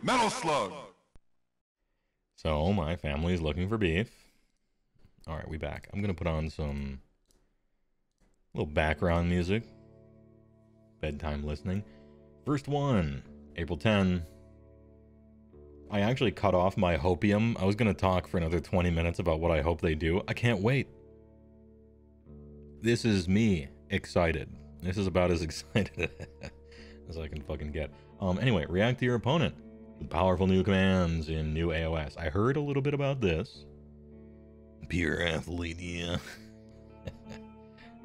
Metal Slug! So, my family is looking for beef. Alright, we back. I'm gonna put on some little background music. Bedtime listening. First one, April 10. I actually cut off my hopium. I was gonna talk for another 20 minutes about what I hope they do. I can't wait. This is me excited. This is about as excited as I can fucking get. Anyway, react to your opponent with powerful new commands in new AOS. I heard a little bit about this. Pure athlete, yeah.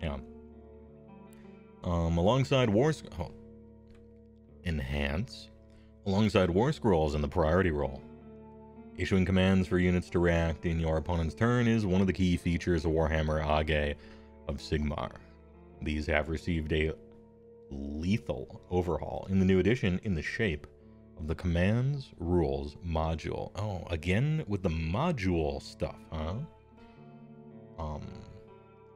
Yeah. Alongside enhance. Alongside War Scrolls in the priority role. Issuing commands for units to react in your opponent's turn is one of the key features of Warhammer Age of Sigmar. These have received a lethal overhaul in the new edition in the shape of the Commands Rules module. Oh, again with the module stuff, huh?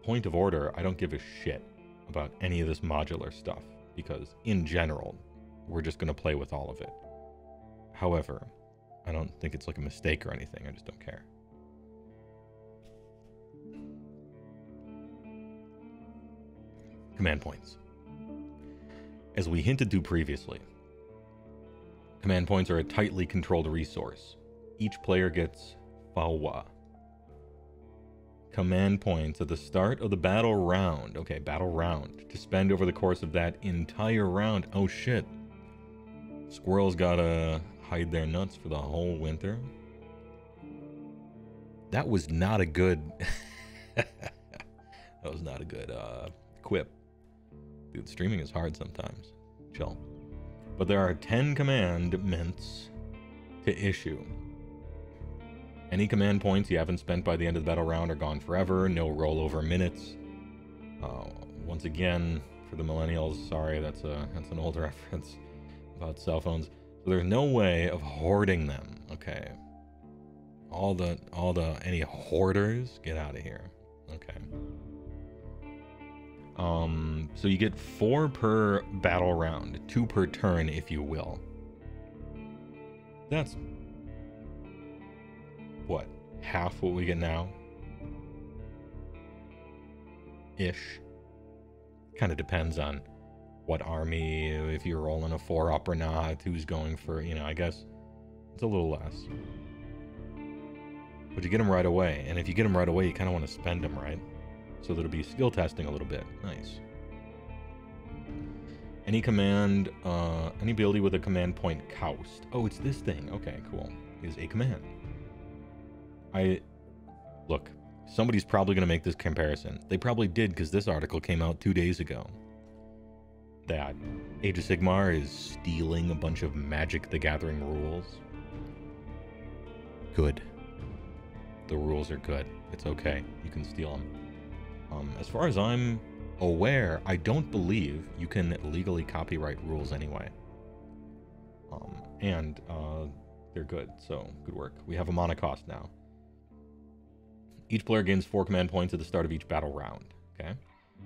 Point of order, I don't give a shit about any of this modular stuff because in general, we're just going to play with all of it. However, I don't think it's like a mistake or anything. I just don't care. Command points. As we hinted to previously, command points are a tightly controlled resource. Each player gets Heywoah. Command points at the start of the battle round. Okay, battle round. To spend over the course of that entire round. Oh shit. Squirrels gotta hide their nuts for the whole winter. That was not a good... that was not a good quip. Dude, streaming is hard sometimes. Chill. But there are 10 commandments to issue. Any command points you haven't spent by the end of the battle round are gone forever. No rollover minutes. Once again, for the millennials, sorry, that's an old reference about cell phones. So there's no way of hoarding them. Okay. Any hoarders, get out of here. Okay. So you get 4 per battle round, 2 per turn, if you will. That's what, half what we get now? Ish. Kind of depends on what army, if you're rolling a 4-up or not, who's going for, I guess it's a little less. But you get them right away, and if you get them right away, you kind of want to spend them, right? So that'll be skill testing a little bit. Nice. Any command, any ability with a command point coust. Oh, it's this thing. Okay, cool. Is a command. Look, somebody's probably going to make this comparison. They probably did because this article came out 2 days ago. That Age of Sigmar is stealing a bunch of Magic the Gathering rules. Good. The rules are good. It's okay. You can steal them. As far as I'm aware, I don't believe you can legally copyright rules anyway. And they're good, so good work. We have a mana cost now. Each player gains 4 command points at the start of each battle round, okay?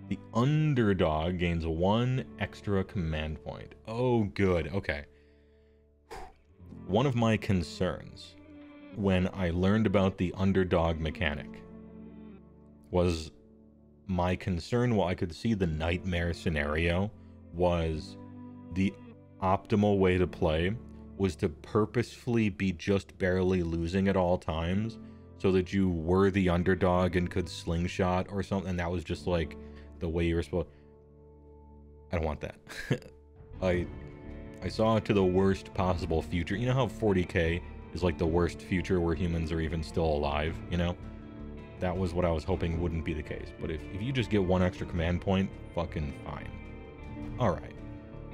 The underdog gains 1 extra command point. Oh, good, okay. One of my concerns when I learned about the underdog mechanic was my concern, while I could see the nightmare scenario, was the optimal way to play was to purposefully be just barely losing at all times so that you were the underdog and could slingshot or something, and that was just like the way you were supposed. I don't want that. I saw it to the worst possible future. You know how 40k is like the worst future where humans are even still alive, That was what I was hoping wouldn't be the case. But if you just get 1 extra command point, fucking fine. Alright.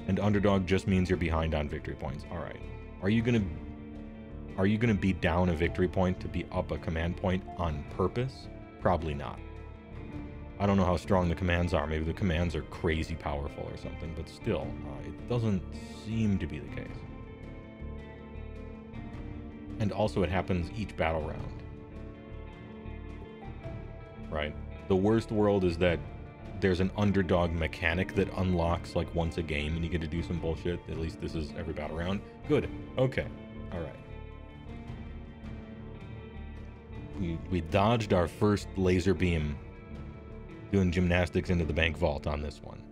And underdog just means you're behind on victory points. Alright. Are you gonna be down a victory point to be up a command point on purpose? Probably not. I don't know how strong the commands are. Maybe the commands are crazy powerful or something, but still, it doesn't seem to be the case. And also it happens each battle round. Right? The worst world is that there's an underdog mechanic that unlocks like once a game and you get to do some bullshit. At least this is every battle round. Good. Okay. Alright. We dodged our first laser beam doing gymnastics into the bank vault on this one.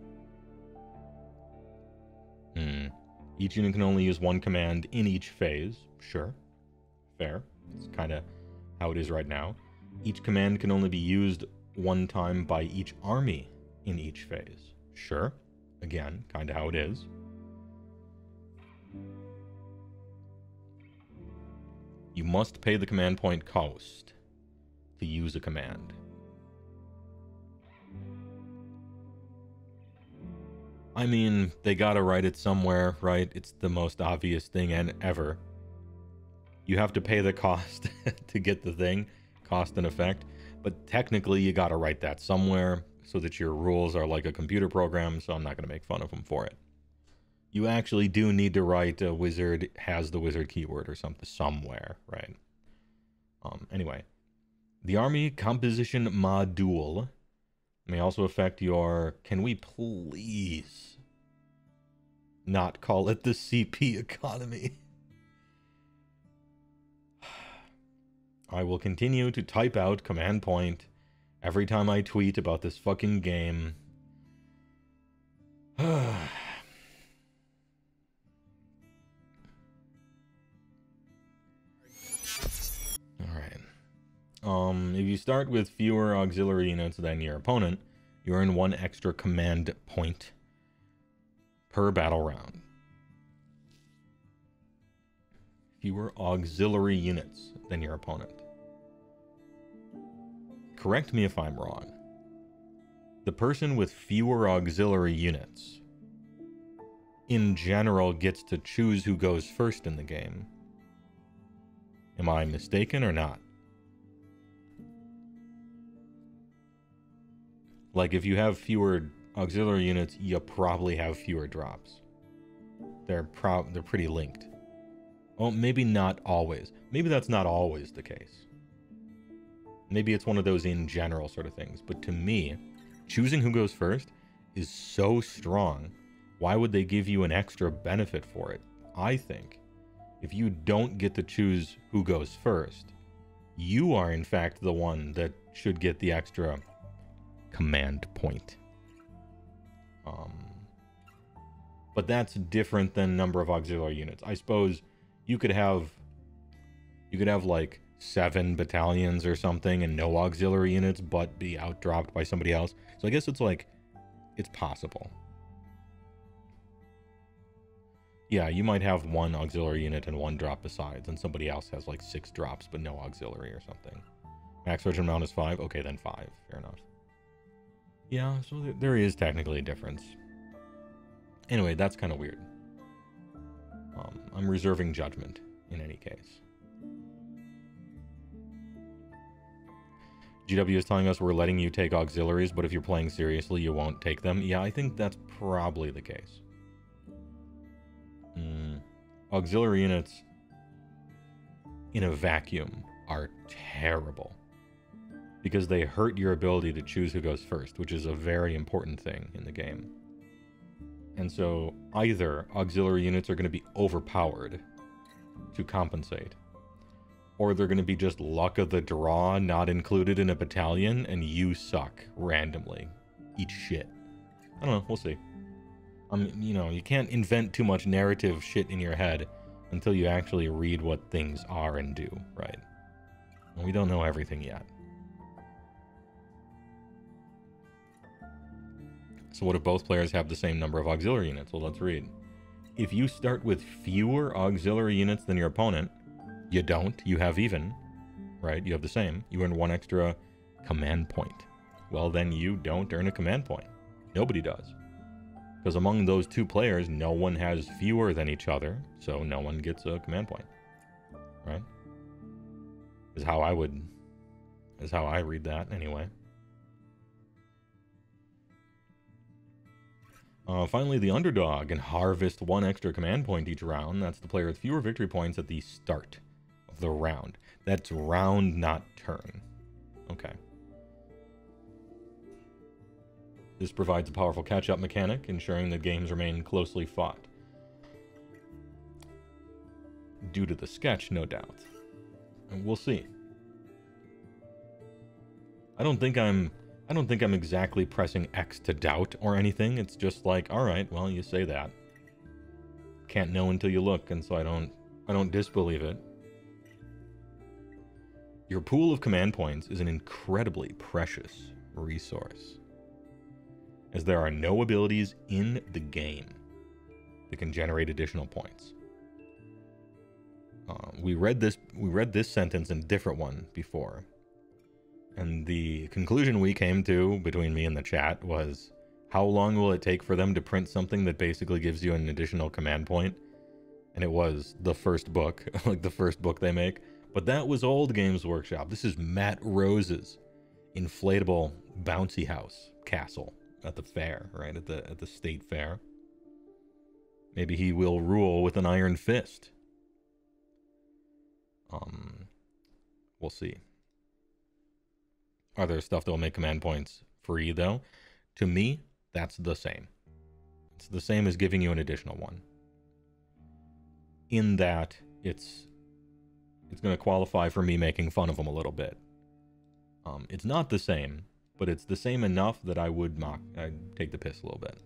Each unit can only use one command in each phase. Sure. Fair. It's kind of how it is right now. Each command can only be used one time by each army in each phase. Sure. Again, kind of how it is. You must pay the command point cost to use a command. I mean, they gotta write it somewhere, right? It's the most obvious thing ever. You have to pay the cost to get the thing, cost and effect, but technically you gotta write that somewhere so that your rules are like a computer program, so I'm not gonna make fun of them for it. You actually do need to write a wizard has the wizard keyword or something somewhere, right? Anyway, the army composition module may also affect your... Can we please not call it the CP economy? I will continue to type out command point every time I tweet about this fucking game. Alright. If you start with fewer auxiliary units than your opponent, you earn 1 extra command point per battle round. Fewer auxiliary units than your opponent. Correct me if I'm wrong. The person with fewer auxiliary units, in general, gets to choose who goes first in the game. Am I mistaken or not? Like, if you have fewer auxiliary units, you probably have fewer drops. They're pretty linked. Oh, maybe not always. Maybe that's not always the case. Maybe it's one of those in general sort of things. But to me, choosing who goes first is so strong. Why would they give you an extra benefit for it? I think if you don't get to choose who goes first, you are in fact the one that should get the extra command point. But that's different than number of auxiliary units. I suppose you could have like 7 battalions or something and no auxiliary units, but be outdropped by somebody else. So I guess it's like, it's possible. Yeah, you might have 1 auxiliary unit and 1 drop besides, and somebody else has like 6 drops but no auxiliary or something. Max regiment amount is 5. Okay, then 5. Fair enough. Yeah, so there is technically a difference. Anyway, that's kind of weird. I'm reserving judgment in any case. GW is telling us we're letting you take auxiliaries, but if you're playing seriously, you won't take them. Yeah, I think that's probably the case. Auxiliary units in a vacuum are terrible because they hurt your ability to choose who goes first, which is a very important thing in the game. And so either auxiliary units are going to be overpowered to compensate, or they're going to be just luck of the draw, not included in a battalion, and you suck randomly. Eat shit. I don't know, we'll see. You know, you can't invent too much narrative shit in your head until you actually read what things are and do, right? And we don't know everything yet. So what if both players have the same number of auxiliary units? Well, let's read. If you start with fewer auxiliary units than your opponent, you don't, you have even, right? You have the same. You earn 1 extra command point. Well, then you don't earn a command point. Nobody does. Because among those 2 players, no one has fewer than each other, so no one gets a command point. Right? Is how I read that, anyway. Finally, the underdog can harvest 1 extra command point each round. That's the player with fewer victory points at the start of the round. That's round, not turn. Okay. This provides a powerful catch-up mechanic, ensuring that games remain closely fought. due to the sketch, no doubt. And we'll see. I don't think I'm exactly pressing X to doubt or anything. It's just like, all right, well, you say that. Can't know until you look, and so I don't disbelieve it. Your pool of command points is an incredibly precious resource, as there are no abilities in the game that can generate additional points. We read this sentence in a different one before, and the conclusion we came to between me and the chat was, how long will it take for them to print something that basically gives you an additional command point? And it was the first book, like the first book they make. But that was old Games Workshop. This is Matt Rose's inflatable bouncy house castle at the fair, right? At the state fair. Maybe he will rule with an iron fist. We'll see. Are there stuff that will make command points free, though? To me, that's the same. It's the same as giving you an additional one. In that, it's going to qualify for me making fun of them a little bit. It's not the same, but it's the same enough that I'd take the piss a little bit.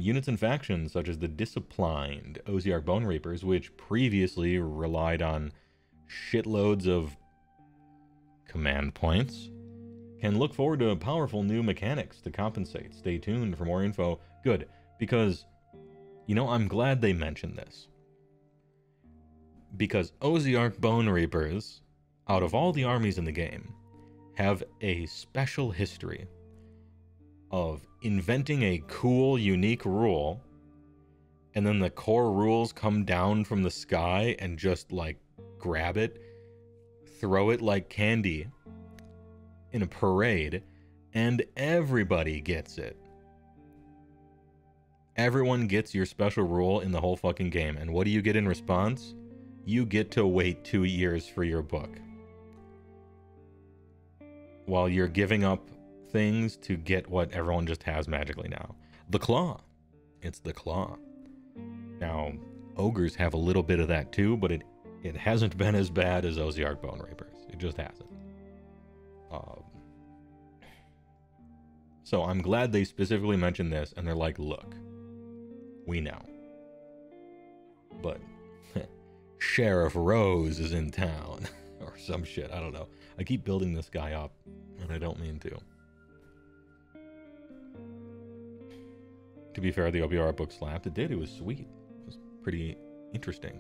Units and factions, such as the Disciplined Osiarch Bone Reapers, which previously relied on shitloads of command points, can look forward to powerful new mechanics to compensate. Stay tuned for more info. Good, because, you know, I'm glad they mentioned this. Because Osiarch Bone Reapers, out of all the armies in the game, have a special history of inventing a cool, unique rule, and then the core rules come down from the sky and just, like, grab it, throw it like candy in a parade, and everybody gets it. Everyone gets your special rule in the whole fucking game, and what do you get in response? You get to wait 2 years for your book. While you're giving up things to get what everyone just has magically now. The Claw. It's the Claw. Now, Ogres have a little bit of that too, but it hasn't been as bad as Osiarch Bone Reapers. It just hasn't. So I'm glad they specifically mentioned this, and they're like, look, we know. But Sheriff Rose is in town. Or some shit, I don't know. I keep building this guy up, and I don't mean to. To be fair, the OBR book slapped. It did, it was sweet. It was pretty interesting.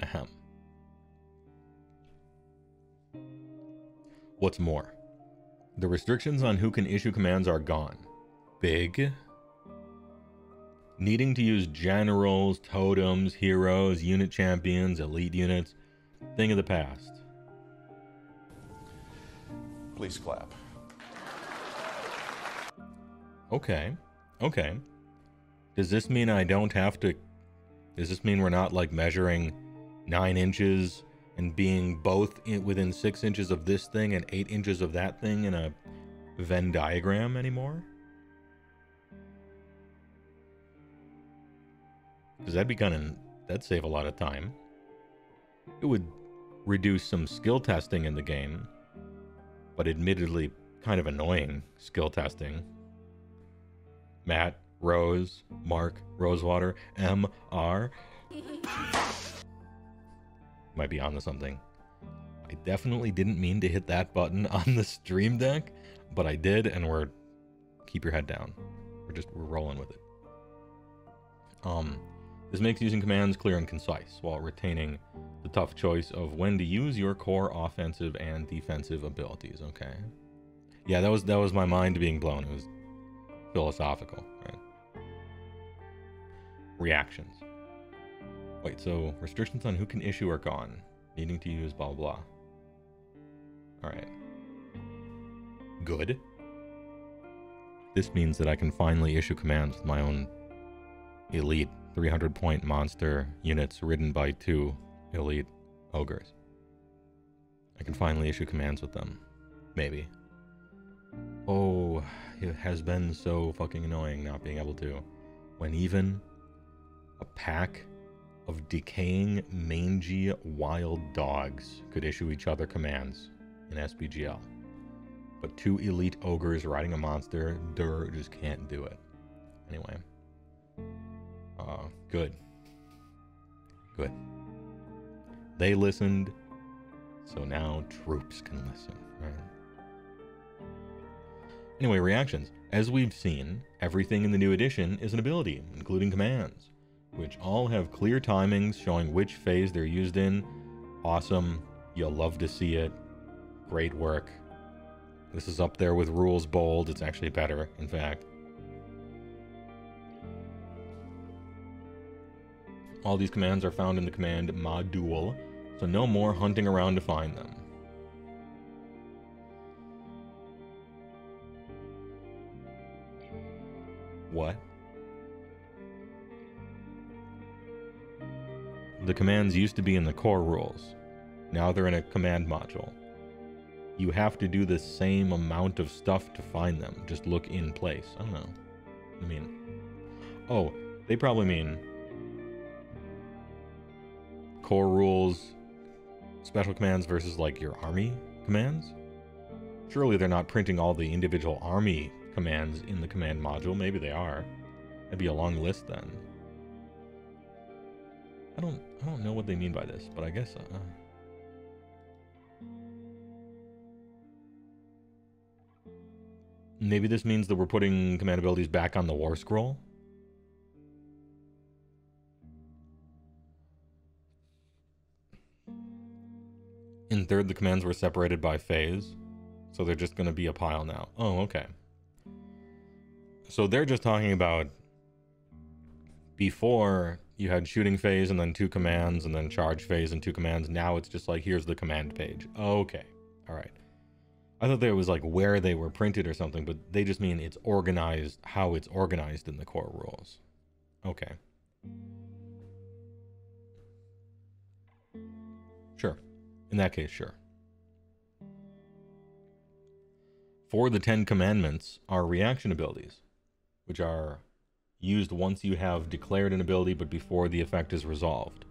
Ahem. What's more, the restrictions on who can issue commands are gone. Big. Needing to use generals, totems, heroes, unit champions, elite units. Thing of the past. Please clap. Okay. Okay. Does this mean I don't have to... Does this mean we're not, like, measuring 9 inches and being both within 6 inches of this thing and 8 inches of that thing in a Venn diagram anymore? Because that'd save a lot of time. It would reduce some skill testing in the game, but admittedly kind of annoying skill testing. Matt, Rose, Mark, Rosewater, M.R. Might be onto something. I definitely didn't mean to hit that button on the stream deck, but I did, and keep your head down. We're rolling with it. This makes using commands clear and concise, while retaining the tough choice of when to use your core offensive and defensive abilities, okay? Yeah, that was my mind being blown. It was philosophical, right? Reactions. Wait, so restrictions on who can issue are gone. Needing to use blah, blah. Alright. Good. This means that I can finally issue commands with my own elite 300-point monster units ridden by 2 elite ogres. I can finally issue commands with them. Maybe. Oh, it has been so fucking annoying not being able to. when even a pack of decaying, mangy, wild dogs could issue each other commands in SPGL. But 2 elite ogres riding a monster, just can't do it. Anyway. Good. Good. They listened, so now troops can listen, right? Anyway, reactions. As we've seen, everything in the new edition is an ability, including commands, which all have clear timings showing which phase they're used in. Awesome. You'll love to see it. Great work. This is up there with rules bold. It's actually better, in fact. All these commands are found in the command module, so no more hunting around to find them. What? The commands used to be in the core rules. Now they're in a command module. You have to do the same amount of stuff to find them. Just look in place. I don't know. I mean... Oh, they probably mean... core rules, special commands versus, like, your army commands? Surely they're not printing all the individual army commands in the command module. Maybe they are. That'd be a long list then. I don't know what they mean by this, but I guess... maybe this means that we're putting command abilities back on the war scroll? In third, the commands were separated by phase, so they're just going to be a pile now. Oh, okay. So they're just talking about before you had shooting phase and then 2 commands and then charge phase and 2 commands. Now it's just like, here's the command page. Okay. All right. I thought there was like where they were printed or something, but they just mean it's organized, how it's organized in the core rules. Okay. Sure. In that case, sure. For the 10 commandments are reaction abilities, which are used once you have declared an ability but before the effect is resolved.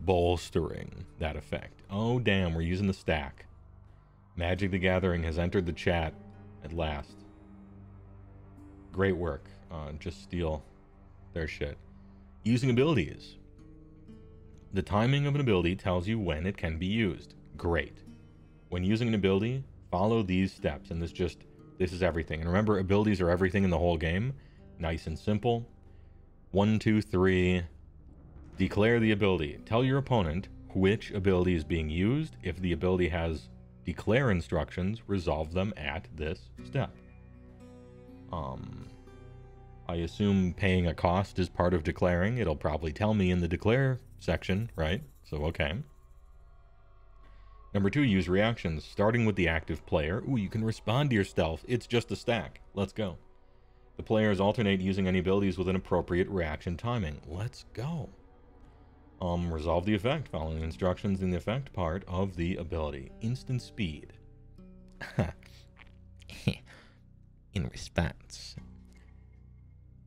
Bolstering that effect. Oh, damn, we're using the stack. Magic the Gathering has entered the chat at last. Great work. Just steal their shit. Using abilities. The timing of an ability tells you when it can be used. Great. When using an ability, follow these steps, and this is everything. And remember, abilities are everything in the whole game. Nice and simple. 1, 2, 3. Declare the ability. Tell your opponent which ability is being used. If the ability has declare instructions, resolve them at this step. I assume paying a cost is part of declaring. It'll probably tell me in the declare section, right? So, okay. Number 2, use reactions, starting with the active player. Ooh, you can respond to your stealth. It's just a stack. Let's go. The players alternate using any abilities with an appropriate reaction timing. Let's go. Resolve the effect, following instructions in the effect part of the ability. Instant speed. In response.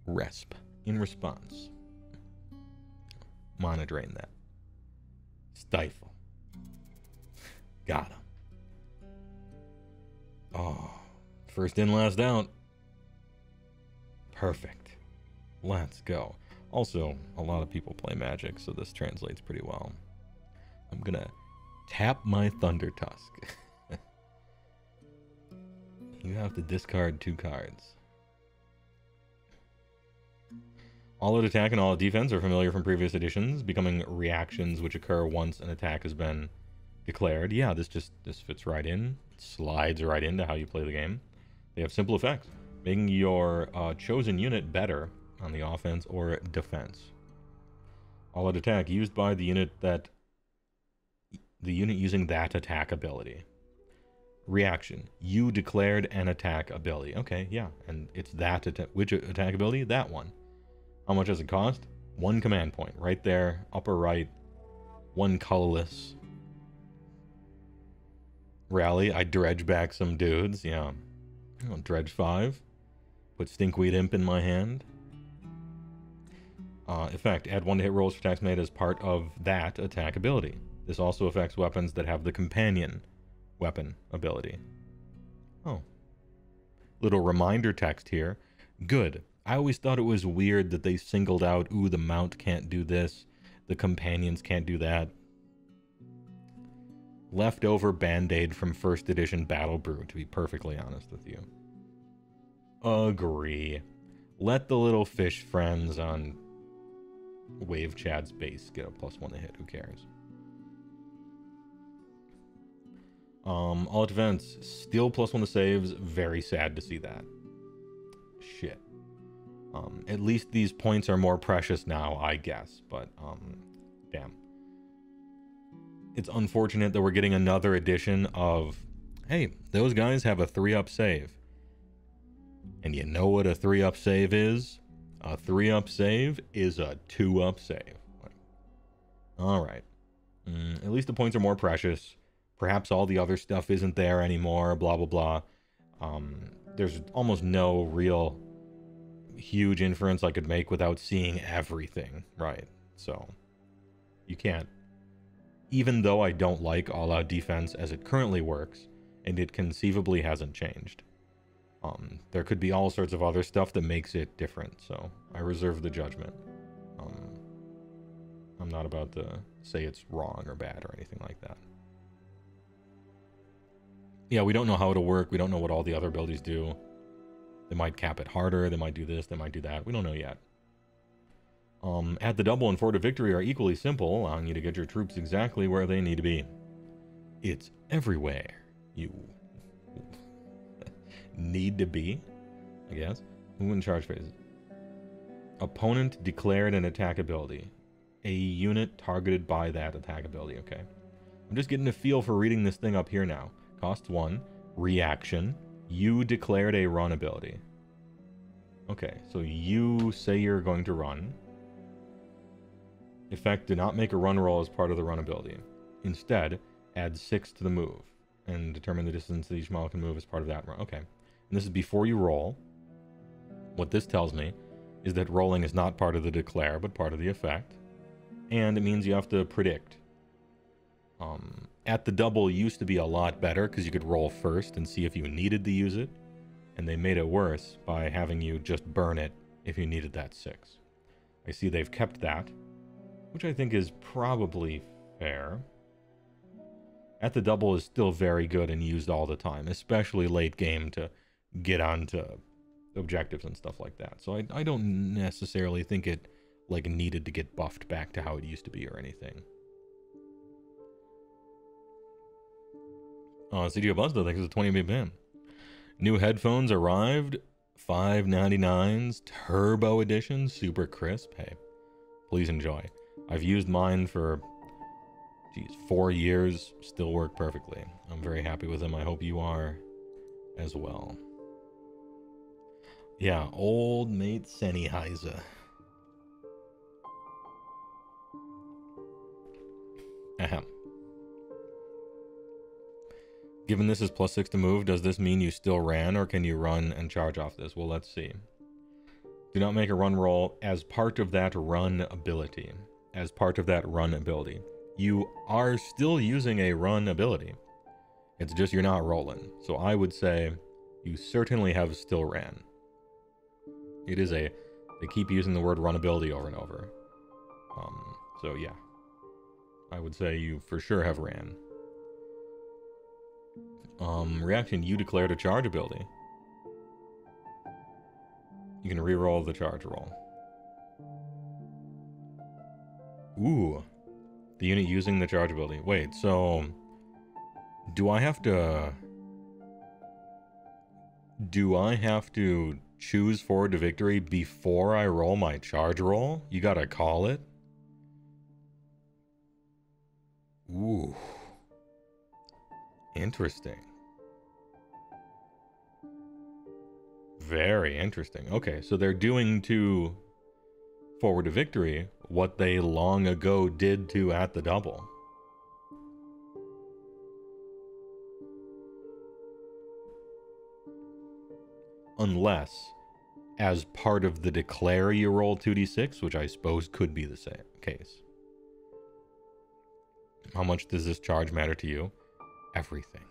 Resp. In response. Mana drain that. Stifle. Got him. Oh. First in, last out. Perfect. Let's go. Also, a lot of people play Magic, so this translates pretty well. I'm gonna tap my Thunder Tusk. You have to discard 2 cards. All out attack and all out defense are familiar from previous editions, becoming reactions which occur once an attack has been declared. Yeah, this fits right in. It slides right into how you play the game. They have simple effects, making your chosen unit better on the offense or defense. All out attack used by the unit using that attack ability. Reaction. You declared an attack ability. Okay, yeah, and it's that which attack ability? That one. How much does it cost? 1 command point. Right there, upper right. 1 colorless. Rally. I dredge back some dudes. Yeah. I'll dredge 5. Put Stinkweed Imp in my hand. Effect, add 1 to hit rolls for attacks made as part of that attack ability. This also affects weapons that have the companion weapon ability. Oh. Little reminder text here. Good. I always thought it was weird that they singled out, ooh, the mount can't do this, the companions can't do that. Leftover Band-Aid from 1st edition Battle Brew, to be perfectly honest with you. Agree. Let the little fish friends on Wave Chad's base get a +1 to hit, who cares? All defense, still +1 to saves, very sad to see that. Shit. At least these points are more precious now, I guess, but, damn. It's unfortunate that we're getting another edition of, hey, those guys have a 3-up save. And you know what a 3-up save is? A 3-up save is a 2-up save. Alright. At least the points are more precious. Perhaps all the other stuff isn't there anymore, blah, blah, blah. There's almost no real huge inference I could make without seeing everything, right? So, you can't. Even though I don't like all-out defense as it currently works, and it conceivably hasn't changed. There could be all sorts of other stuff that makes it different, so I reserve the judgment. I'm not about to say it's wrong or bad or anything like that. Yeah, we don't know how it'll work. We don't know what all the other abilities do. They might cap it harder. They might do this. They might do that. We don't know yet. Add the double and Forward to Victory are equally simple, allowing you to get your troops exactly where they need to be. It's everywhere you need to be, I guess. Move in charge phase. Opponent declared an attack ability. A unit targeted by that attack ability. Okay. I'm just getting a feel for reading this thing up here now. Cost 1. Reaction. You declared a run ability. Okay, so you say you're going to run. Effect, do not make a run roll as part of the run ability. Instead, add 6 to the move. And determine the distance that each model can move as part of that run. Okay. And this is before you roll. What this tells me is that rolling is not part of the declare, but part of the effect. And it means you have to predict. At the double used to be a lot better because you could roll first and see if you needed to use it. And they made it worse by having you just burn it if you needed that 6. I see they've kept that, which I think is probably fair. At the double is still very good and used all the time, especially late game to get onto objectives and stuff like that. So I don't necessarily think it like needed to get buffed back to how it used to be or anything. CGO Buzzdo, thanks for the 20 BIM. New headphones arrived. $5.99s, Turbo Edition, super crisp. Hey, please enjoy. I've used mine for, 4 years, still work perfectly. I'm very happy with them. I hope you are as well. Yeah, old mate Sennheiser. Ahem. Given this is +6 to move, does this mean you still ran, or can you run and charge off this? Well, let's see. Do not make a run roll as part of that run ability. As part of that run ability. You are still using a run ability. It's just you're not rolling. So I would say you certainly have still ran. It is a... They keep using the word run ability over and over. So yeah. I would say you for sure have ran. Reaction, you declared a charge ability. You can re-roll the charge roll. Ooh. The unit using the charge ability. Wait, so... Do I have to choose Forward to Victory before I roll my charge roll? You gotta call it? Ooh. Interesting. Very interesting. Okay, so they're doing to Forward to Victory what they long ago did to At the Double. Unless as part of the declare, you roll 2d6, which I suppose could be the same case. How much does this charge matter to you? Everything.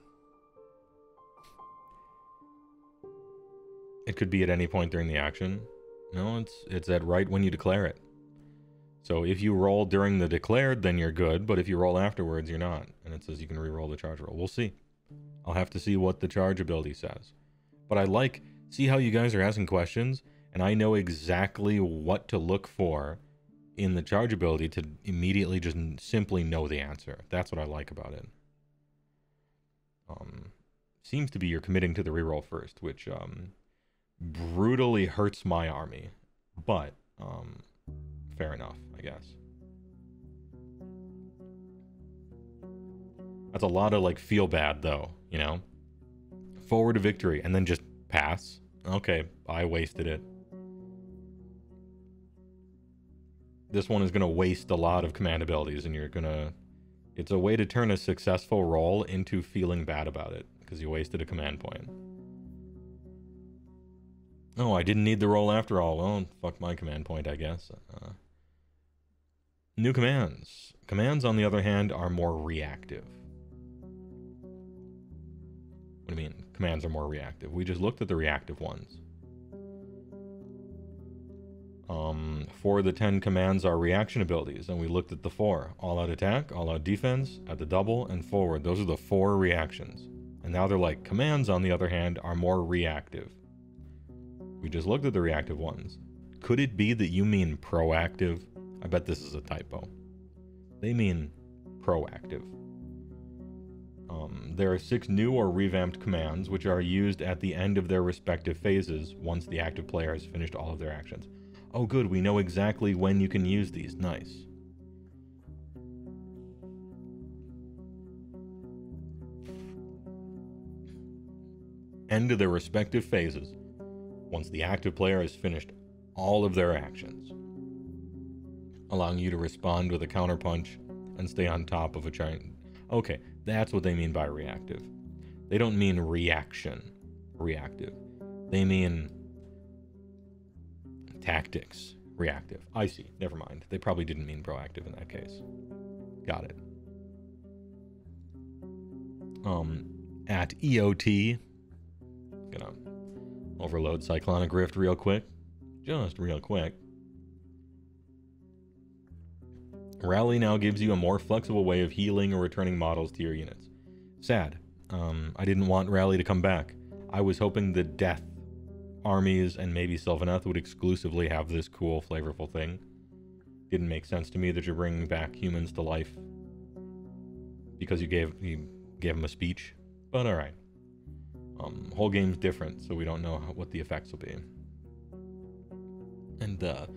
It could be at any point during the action. No, it's at right when you declare it. So if you roll during the declared, then you're good, but if you roll afterwards, you're not. And it says you can re-roll the charge roll. We'll see. I'll have to see what the charge ability says. But I see how you guys are asking questions, and I know exactly what to look for in the charge ability to immediately just simply know the answer. That's what I like about it. Seems to be you're committing to the reroll first, which brutally hurts my army. But fair enough, I guess. That's a lot of feel bad though, you know? Forward to victory and then just pass. Okay, I wasted it. This one is going to waste a lot of command abilities, and it's a way to turn a successful roll into feeling bad about it, because you wasted a command point. Oh, I didn't need the roll after all. Well, fuck my command point, I guess. New commands. Commands, on the other hand, are more reactive. What do you mean? Commands are more reactive. We just looked at the reactive ones. 4 of the 10 commands are reaction abilities, and we looked at the 4. All-out attack, all-out defense, at the double, and forward. Those are the 4 reactions. And now they're commands, on the other hand, are more reactive. We just looked at the reactive ones. Could it be that you mean proactive? I bet this is a typo. They mean proactive. There are 6 new or revamped commands, which are used at the end of their respective phases once the active player has finished all of their actions. Oh good, we know exactly when you can use these. Nice. End of their respective phases once the active player has finished all of their actions, allowing you to respond with a counterpunch and stay on top of a giant... Okay, that's what they mean by reactive. They don't mean reaction, reactive. They mean tactics, reactive. I see, never mind. They probably didn't mean proactive in that case. Got it. At EOT, gonna overload Cyclonic Rift real quick. Just real quick. Rally now gives you a more flexible way of healing or returning models to your units. Sad. I didn't want Rally to come back. I was hoping the Death armies and maybe Sylvaneth would exclusively have this cool, flavorful thing. Didn't make sense to me that you're bringing back humans to life because you gave them a speech. But all right. Whole game's different, so we don't know what the effects will be. And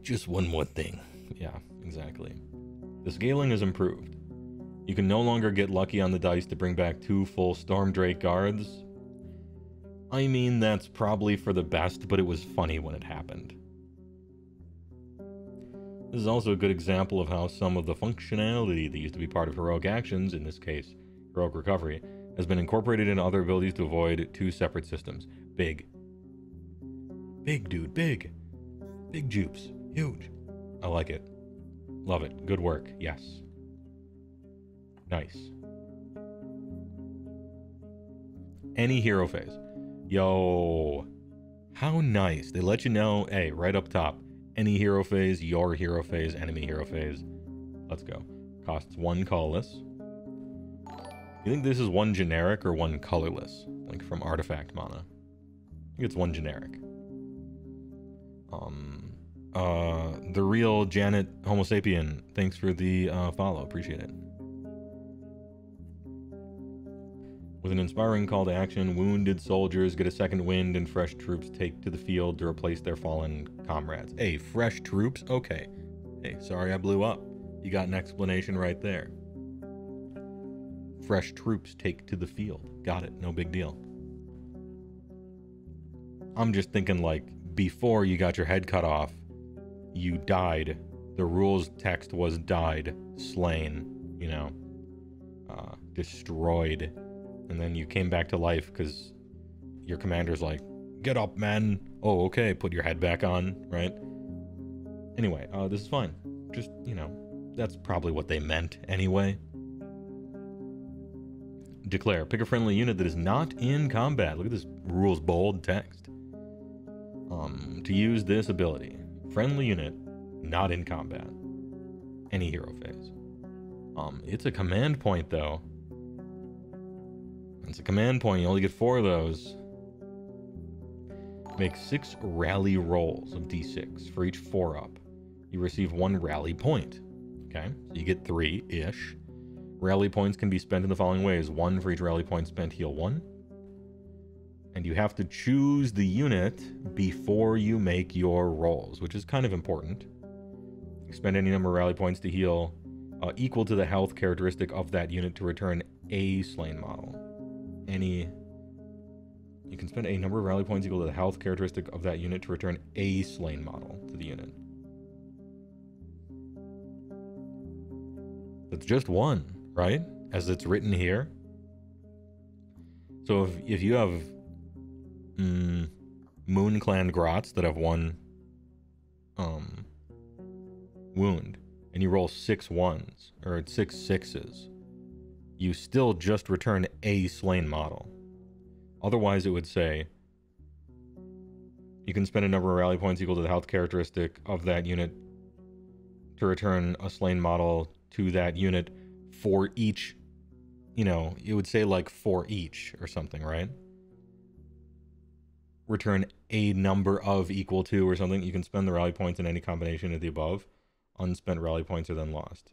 just one more thing. Yeah, exactly. The scaling is improved. You can no longer get lucky on the dice to bring back 2 full Stormdrake guards. I mean, that's probably for the best, but it was funny when it happened. This is also a good example of how some of the functionality that used to be part of heroic actions, in this case, heroic recovery, has been incorporated into other abilities to avoid 2 separate systems. Big. Big, dude, big. Big jupes. Huge. I like it. Love it. Good work. Yes. Nice. Any hero phase. Yo. How nice. They let you know, hey, right up top. Any hero phase, your hero phase, enemy hero phase. Let's go. Costs 1 colorless. You think this is 1 generic or 1 colorless? Like from artifact mana. I think it's 1 generic. The real Janet Homo Sapien, thanks for the follow, appreciate it. With an inspiring call to action, wounded soldiers get a second wind and fresh troops take to the field to replace their fallen comrades. Hey, fresh troops? Okay. Hey, sorry I blew up. You got an explanation right there. Fresh troops take to the field. Got it, no big deal. I'm just thinking before you got your head cut off, you died. The rules text was died, slain, destroyed. And then you came back to life because your commander's like, Get up, man. Oh, okay. Put your head back on, right? Anyway, this is fine. Just, you know, that's probably what they meant anyway. Declare. Pick a friendly unit that is not in combat. Look at this rules bold text. To use this ability. Friendly unit, not in combat. Any hero phase. It's a command point, though. It's a command point. You only get 4 of those. Make 6 rally rolls of d6 for each 4-up. You receive 1 rally point. Okay, so you get 3-ish. Rally points can be spent in the following ways. 1 for each rally point spent, heal 1. And you have to choose the unit before you make your rolls, which is kind of important. You spend any number of rally points to heal equal to the health characteristic of that unit to return a slain model. You can spend a number of rally points equal to the health characteristic of that unit to return a slain model to the unit. It's just 1, right? As it's written here. So if you have Moon Clan Grots that have 1 wound, and you roll 6 1s, or 6 6s, you still just return a slain model. Otherwise, it would say, you can spend a number of rally points equal to the health characteristic of that unit to return a slain model to that unit for each, you know, it would say like for each or something, right? Return a number of equal to or something. You can spend the rally points in any combination of the above. Unspent rally points are then lost.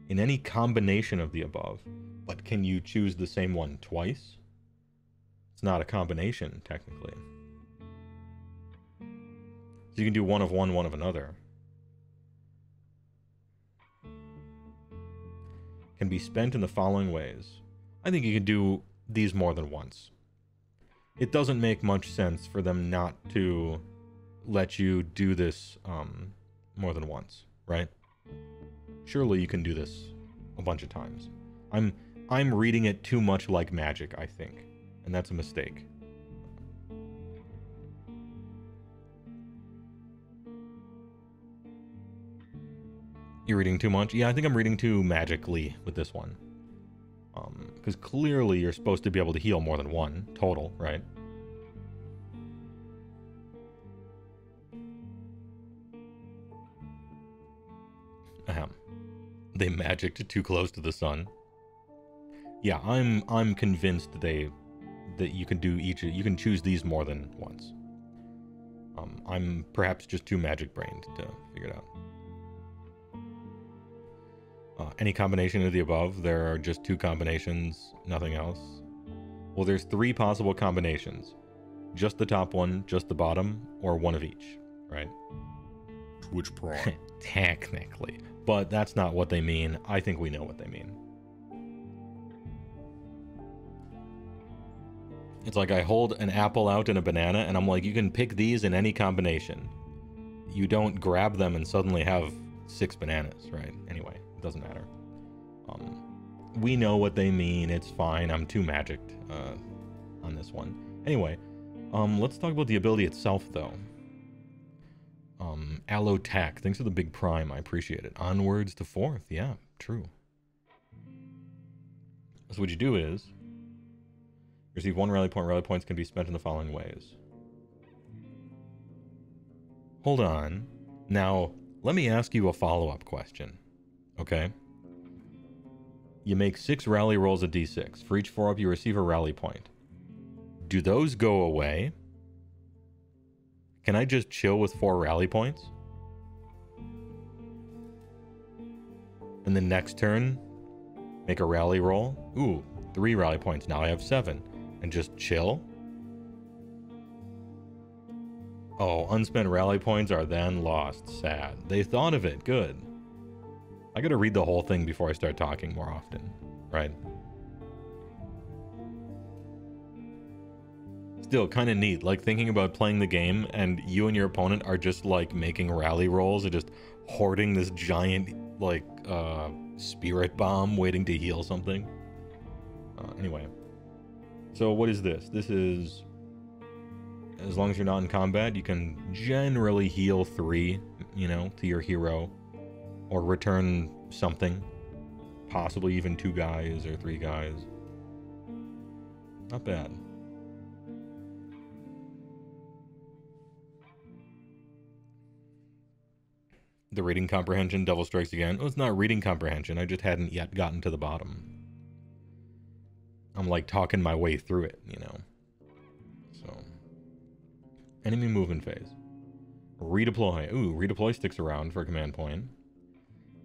In any combination of the above, but can you choose the same one twice? It's not a combination, technically. So you can do one of one, one of another. Can be spent in the following ways. I think you can do these more than once. It doesn't make much sense for them not to let you do this more than once, right? Surely you can do this a bunch of times. I'm reading it too much like Magic, I think, and that's a mistake. You're reading too much? Yeah, I think I'm reading too magically with this one. Because clearly you're supposed to be able to heal more than 1 total, right? Ahem. They magicked too close to the sun. Yeah, I'm convinced that you can do each. You can choose these more than once. I'm perhaps just too magic brained to figure it out. Any combination of the above, there are just 2 combinations, nothing else. Well, there's 3 possible combinations. Just the top one, just the bottom, or one of each, right? Twitch Pro. Technically. But that's not what they mean. I think we know what they mean. It's like I hold an apple out and a banana, and I'm like, you can pick these in any combination. You don't grab them and suddenly have 6 bananas, right? Anyway. Doesn't matter. We know what they mean. It's fine. I'm too magicked on this one. Anyway, let's talk about the ability itself, though. Allotech. Thanks for the big prime. I appreciate it. Onwards to 4th. Yeah, true. So what you do is, you receive 1 rally point. Rally points can be spent in the following ways. Hold on. Now, let me ask you a follow-up question. Okay. You make 6 rally rolls of d6. For each 4-up, you receive a rally point. Do those go away? Can I just chill with 4 rally points? And then next turn, make a rally roll. Ooh, 3 rally points. Now I have 7. And just chill? Oh, unspent rally points are then lost. Sad. They thought of it. Good. I gotta read the whole thing before I start talking more often, right? Still, kind of neat, like thinking about playing the game and you and your opponent are just like making rally rolls and just hoarding this giant, like, spirit bomb waiting to heal something. Anyway. So what is this? This is as long as you're not in combat, you can generally heal 3, you know, to your hero. Or return something. Possibly even 2 guys or 3 guys. Not bad. The reading comprehension, Devil Strikes Again. Oh, it's not reading comprehension. I just hadn't yet gotten to the bottom. I'm like talking my way through it, you know. So. Enemy movement phase. Redeploy. Ooh, redeploy sticks around for a command point.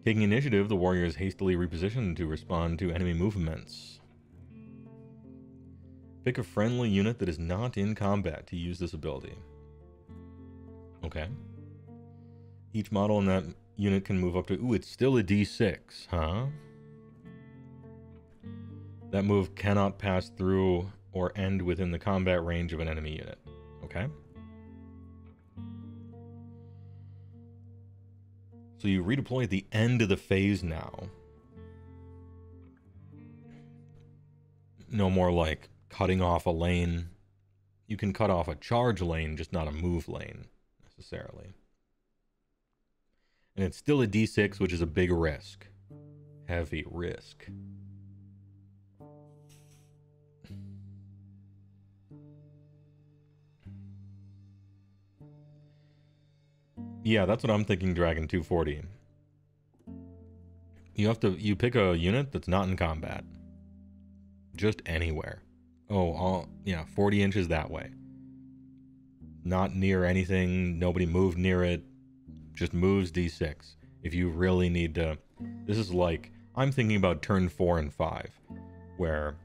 Taking initiative, the warrior is hastily repositioned to respond to enemy movements. Pick a friendly unit that is not in combat to use this ability. Okay. Each model in that unit can move up to... Ooh, it's still a D6, huh? That move cannot pass through or end within the combat range of an enemy unit. Okay. So you redeploy at the end of the phase now. No more like cutting off a lane. You can cut off a charge lane, just not a move lane, necessarily. And it's still a D6, which is a big risk. Heavy risk. Yeah, that's what I'm thinking, Dragon 240. You pick a unit that's not in combat. Just anywhere. Oh, yeah, 40 inches that way. Not near anything, nobody moved near it. Just moves D6. If you really need to... This is like... I'm thinking about turn 4 and 5. Where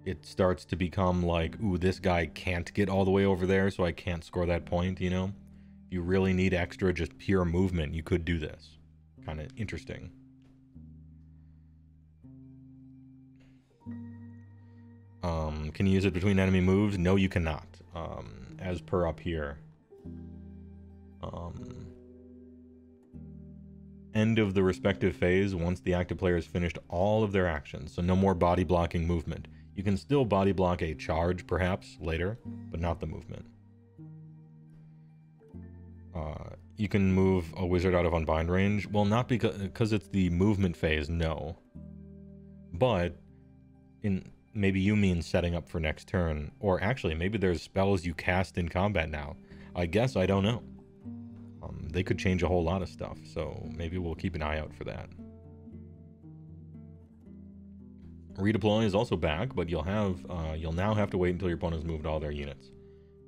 it starts to become like, ooh, this guy can't get all the way over there, so I can't score that point, you know? If you really need extra, just pure movement, you could do this. Kind of interesting. Can you use it between enemy moves? No, you cannot. As per up here. End of the respective phase once the active player has finished all of their actions. So no more body blocking movement. You can still body block a charge, perhaps, later, but not the movement. You can move a wizard out of unbind range. Well, not because it's the movement phase, no. But maybe you mean setting up for next turn. Or actually, maybe there's spells you cast in combat now. I guess I don't know. They could change a whole lot of stuff, so maybe we'll keep an eye out for that. Redeploy is also back, but you'll now have to wait until your opponent has moved all their units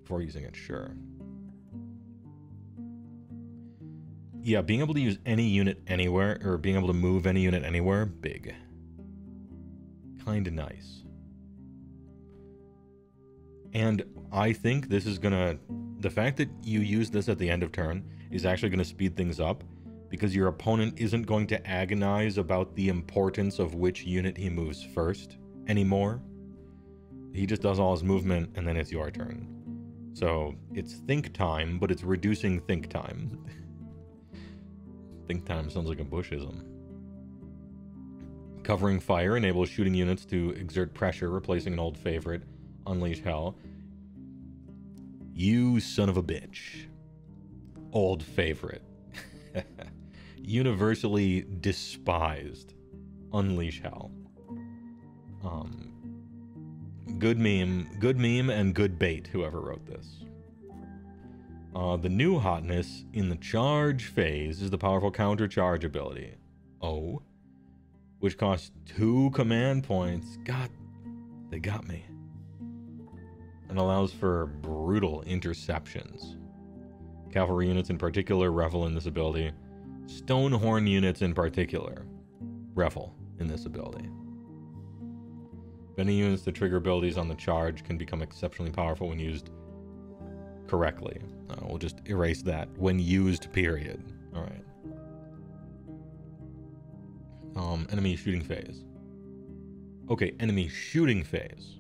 before using it, sure. Yeah, being able to use any unit anywhere, or being able to move any unit anywhere, big. Kinda nice. And I think this is gonna... The fact that you use this at the end of turn is actually going to speed things up, because your opponent isn't going to agonize about the importance of which unit he moves first anymore. He just does all his movement, and then it's your turn. So, it's think time, but it's reducing think time. Think time sounds like a Bushism. Covering fire enables shooting units to exert pressure, replacing an old favorite, Unleash Hell. You son of a bitch. Old favorite. Universally despised. Unleash Hell. Good meme and good bait, whoever wrote this. The new hotness in the charge phase is the powerful counter charge ability. Oh. Which costs 2 command points. God, they got me. And allows for brutal interceptions. Cavalry units in particular revel in this ability. Stonehorn units in particular revel in this ability. Many units that trigger abilities on the charge can become exceptionally powerful when used correctly. We'll just erase that. When used, period. Alright. Enemy shooting phase. Okay, enemy shooting phase.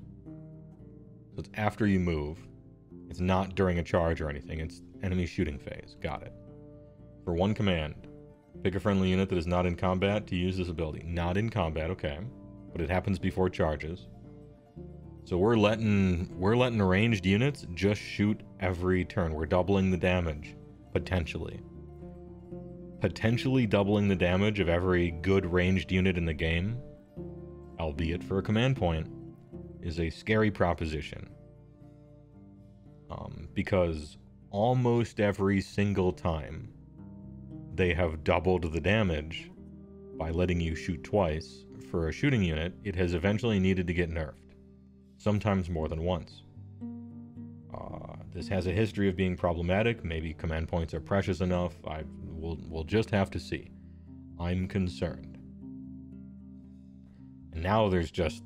So it's after you move. It's not during a charge or anything. It's enemy shooting phase. Got it. For 1 command, pick a friendly unit that is not in combat to use this ability. Not in combat, okay. But it happens before charges. So we're letting ranged units just shoot every turn. We're doubling the damage, potentially. Potentially doubling the damage of every good ranged unit in the game, albeit for a command point, is a scary proposition. Because almost every single time they have doubled the damage by letting you shoot twice for a shooting unit, it has eventually needed to get nerfed, sometimes more than once. This has a history of being problematic. Maybe command points are precious enough. We'll just have to see. I'm concerned. And now there's just...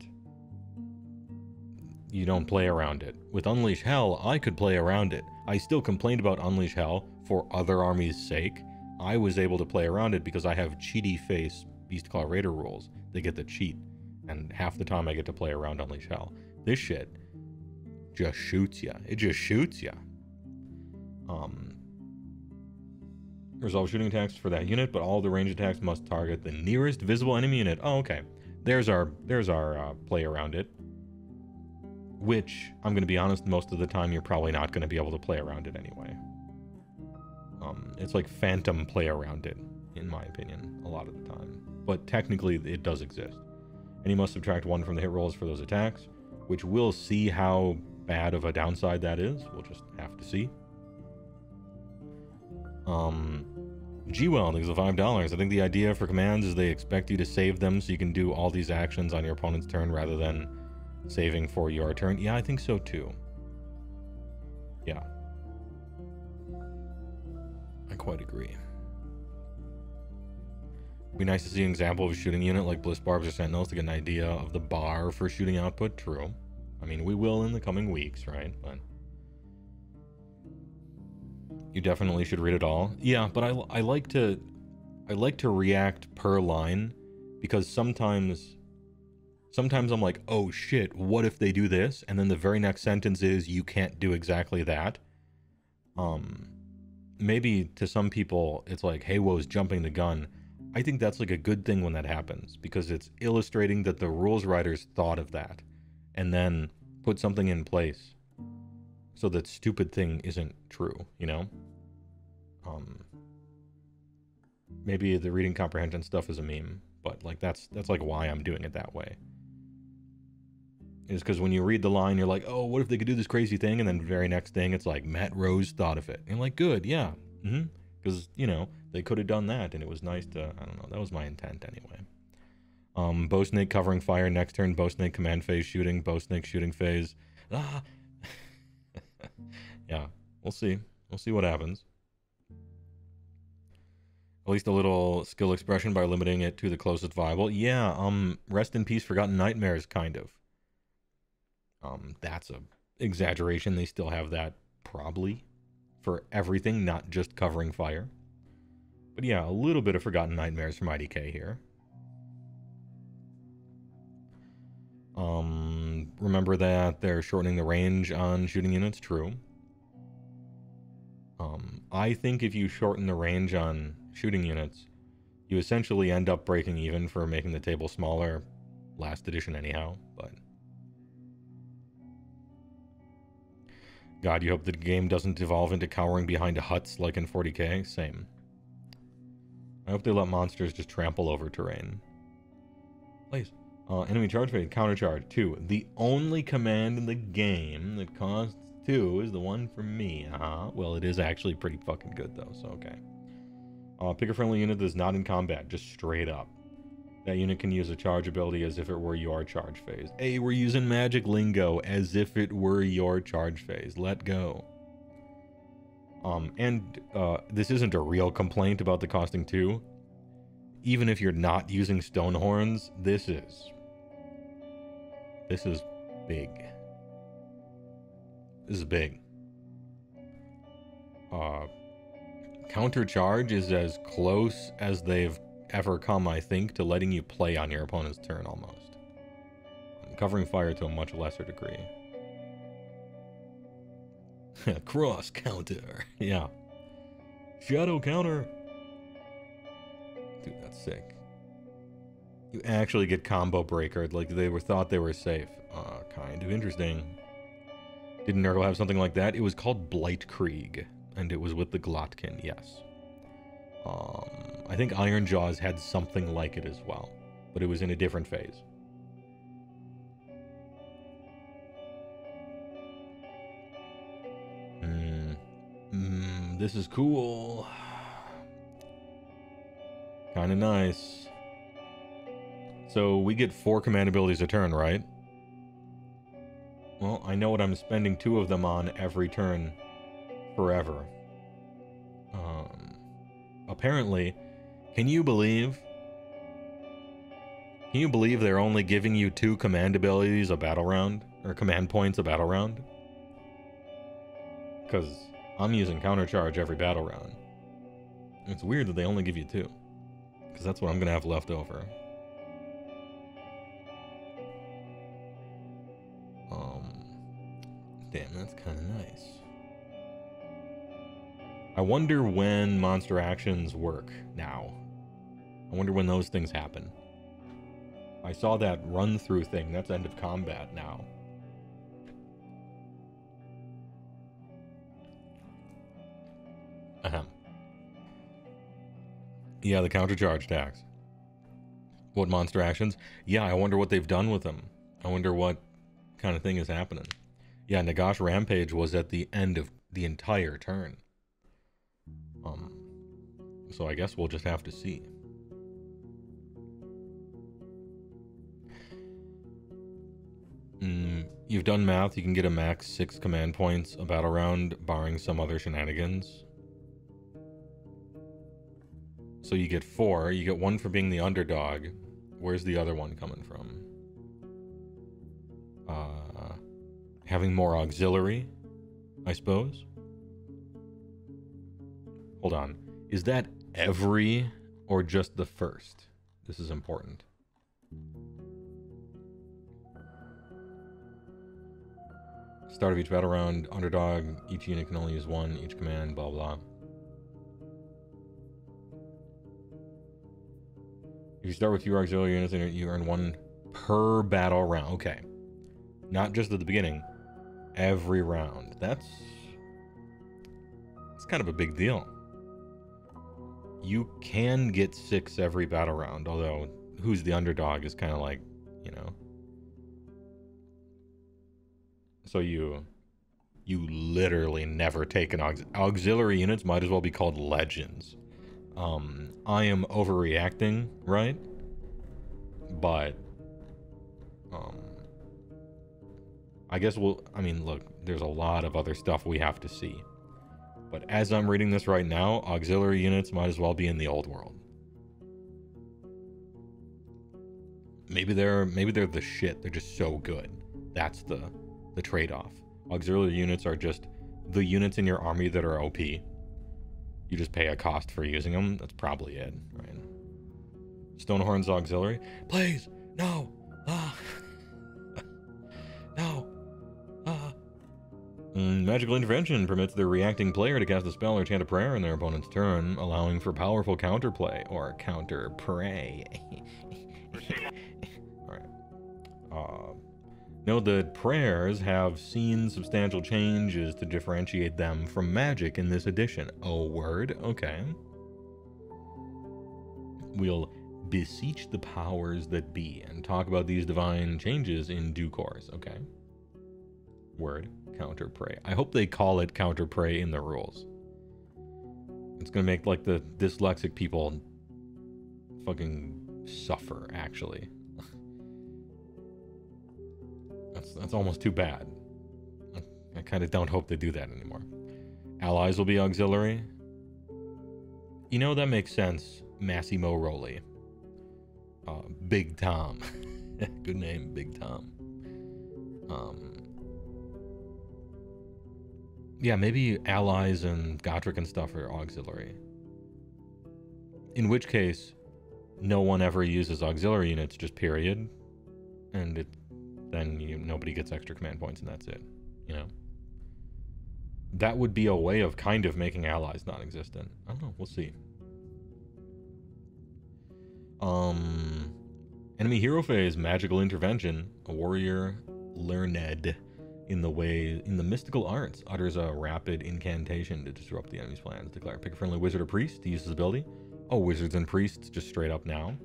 you don't play around it. With Unleash Hell, I could play around it. I still complained about Unleash Hell for other armies' sake. I was able to play around it because I have cheaty face Beastclaw Raider rules. They get to cheat. And half the time I get to play around Unleash Hell. This shit just shoots ya. It just shoots ya. Resolve shooting attacks for that unit, but all the range attacks must target the nearest visible enemy unit. Oh, okay. There's our play around it. Which, I'm going to be honest, most of the time you're probably not going to be able to play around it anyway. It's like phantom play around it, in my opinion, a lot of the time. But technically, it does exist. And you must subtract 1 from the hit rolls for those attacks, which we'll see how bad of a downside that is. We'll just have to see. G-Well, thanks for $5. I think the idea for commands is they expect you to save them so you can do all these actions on your opponent's turn rather than saving for your turn. Yeah, I think so too. Yeah. I quite agree. It'd be nice to see an example of a shooting unit like Bliss Barbs or Sentinels to get an idea of the bar for shooting output. True. I mean, we will in the coming weeks, right? But you definitely should read it all. Yeah, but I like to react per line, because sometimes I'm like, oh shit, what if they do this? And then the very next sentence is, you can't do exactly that. Maybe to some people it's like, Heywoah's jumping the gun. I think that's like a good thing when that happens, because it's illustrating that the rules writers thought of that and then put something in place so that stupid thing isn't true, you know? Maybe the reading comprehension stuff is a meme, but like that's like why I'm doing it that way. Is because when you read the line, you're like, oh, what if they could do this crazy thing? And then the very next thing, it's like, Matt Rose thought of it. And you're like, good, yeah. Because, you know, they could have done that, and it was nice to, I don't know, that was my intent anyway. Bow Snake covering fire next turn, Bow Snake command phase shooting, Bow Snake shooting phase. Ah! Yeah, we'll see. We'll see what happens. At least a little skill expression by limiting it to the closest viable. Yeah, rest in peace Forgotten Nightmares, kind of. That's a exaggeration. They still have that, probably, for everything, not just covering fire. But yeah, a little bit of Forgotten Nightmares from IDK here. Remember that they're shortening the range on shooting units, true. I think if you shorten the range on shooting units, you essentially end up breaking even for making the table smaller, last edition anyhow, but... God, you hope the game doesn't evolve into cowering behind huts like in 40k? Same. I hope they let monsters just trample over terrain. Please. Enemy charge phase, counter charge, 2. The only command in the game that costs 2 is the one for me. Well, it is actually pretty fucking good, though, so okay. Pick a friendly unit that is not in combat, just straight up. That unit can use a charge ability as if it were your charge phase. Hey, we're using magic lingo, as if it were your charge phase. Let go. This isn't a real complaint about the costing 2. Even if you're not using stone horns, this is big. This is big. Counter charge is as close as they've ever come, I think, to letting you play on your opponent's turn, almost. Covering fire to a much lesser degree. Cross counter. Yeah. Shadow counter. Dude, that's sick. You actually get combo breakered, like they thought they were safe. Kind of interesting. Didn't Nurgle have something like that? It was called Blightkrieg, and it was with the Glotkin, yes. I think Ironjawz had something like it as well, but it was in a different phase. This is cool. Kind of nice. So we get 4 command abilities a turn, right? Well, I know what I'm spending 2 of them on every turn forever. Apparently, can you believe they're only giving you 2 command abilities a battle round? Or command points a battle round? Because I'm using countercharge every battle round. It's weird that they only give you 2. Because that's what I'm going to have left over. Damn, that's kind of nice. I wonder when monster actions work now. I wonder when those things happen. I saw that run-through thing. That's end of combat now. Ahem. Yeah, the countercharge tax. What monster actions? Yeah, I wonder what they've done with them. I wonder what kind of thing is happening. Yeah, Nagash Rampage was at the end of the entire turn. So I guess we'll just have to see. You've done math. You can get a max 6 command points a battle round, barring some other shenanigans. So you get 4. You get 1 for being the underdog. Where's the other one coming from? Having more auxiliary, I suppose. Hold on. Is that every or just the first? This is important. Start of each battle round, underdog. Each unit can only use 1, each command, blah, blah. If you start with fewer auxiliary units, you earn 1 per battle round. Okay. Not just at the beginning. Every round. That's kind of a big deal. You can get 6 every battle round, although who's the underdog is kind of like, you know. So you literally never take an auxiliary units might as well be called legends. I am overreacting, right? But I guess I mean, look, there's a lot of other stuff we have to see. But as I'm reading this right now, auxiliary units might as well be in the old world. Maybe they're the shit. They're just so good. That's the trade-off. Auxiliary units are just the units in your army that are OP. You just pay a cost for using them. That's probably it, right? Stonehorn's auxiliary? Please! No! No! Magical intervention permits the reacting player to cast a spell or chant a prayer in their opponent's turn, allowing for powerful counterplay or counter-pray. Alright. Note that prayers have seen substantial changes to differentiate them from magic in this edition. Oh, word? Okay. We'll beseech the powers that be and talk about these divine changes in due course. Okay. Word. Counter pray. I hope they call it counter pray in the rules. It's gonna make like the dyslexic people fucking suffer, actually. That's almost too bad. I kind of don't hope they do that anymore. Allies will be auxiliary. You know, that makes sense. Massimo Roli. Big Tom. Good name, Big Tom. Yeah, maybe allies and Gotrek and stuff are auxiliary. In which case, no one ever uses auxiliary units, just period. And then nobody gets extra command points and that's it, you know? That would be a way of kind of making allies non-existent. I don't know, we'll see. Enemy hero phase, magical intervention. A warrior learned in the mystical arts, utters a rapid incantation to disrupt the enemy's plans. Declare, pick a friendly wizard or priest to use his ability. Oh, wizards and priests just straight up now.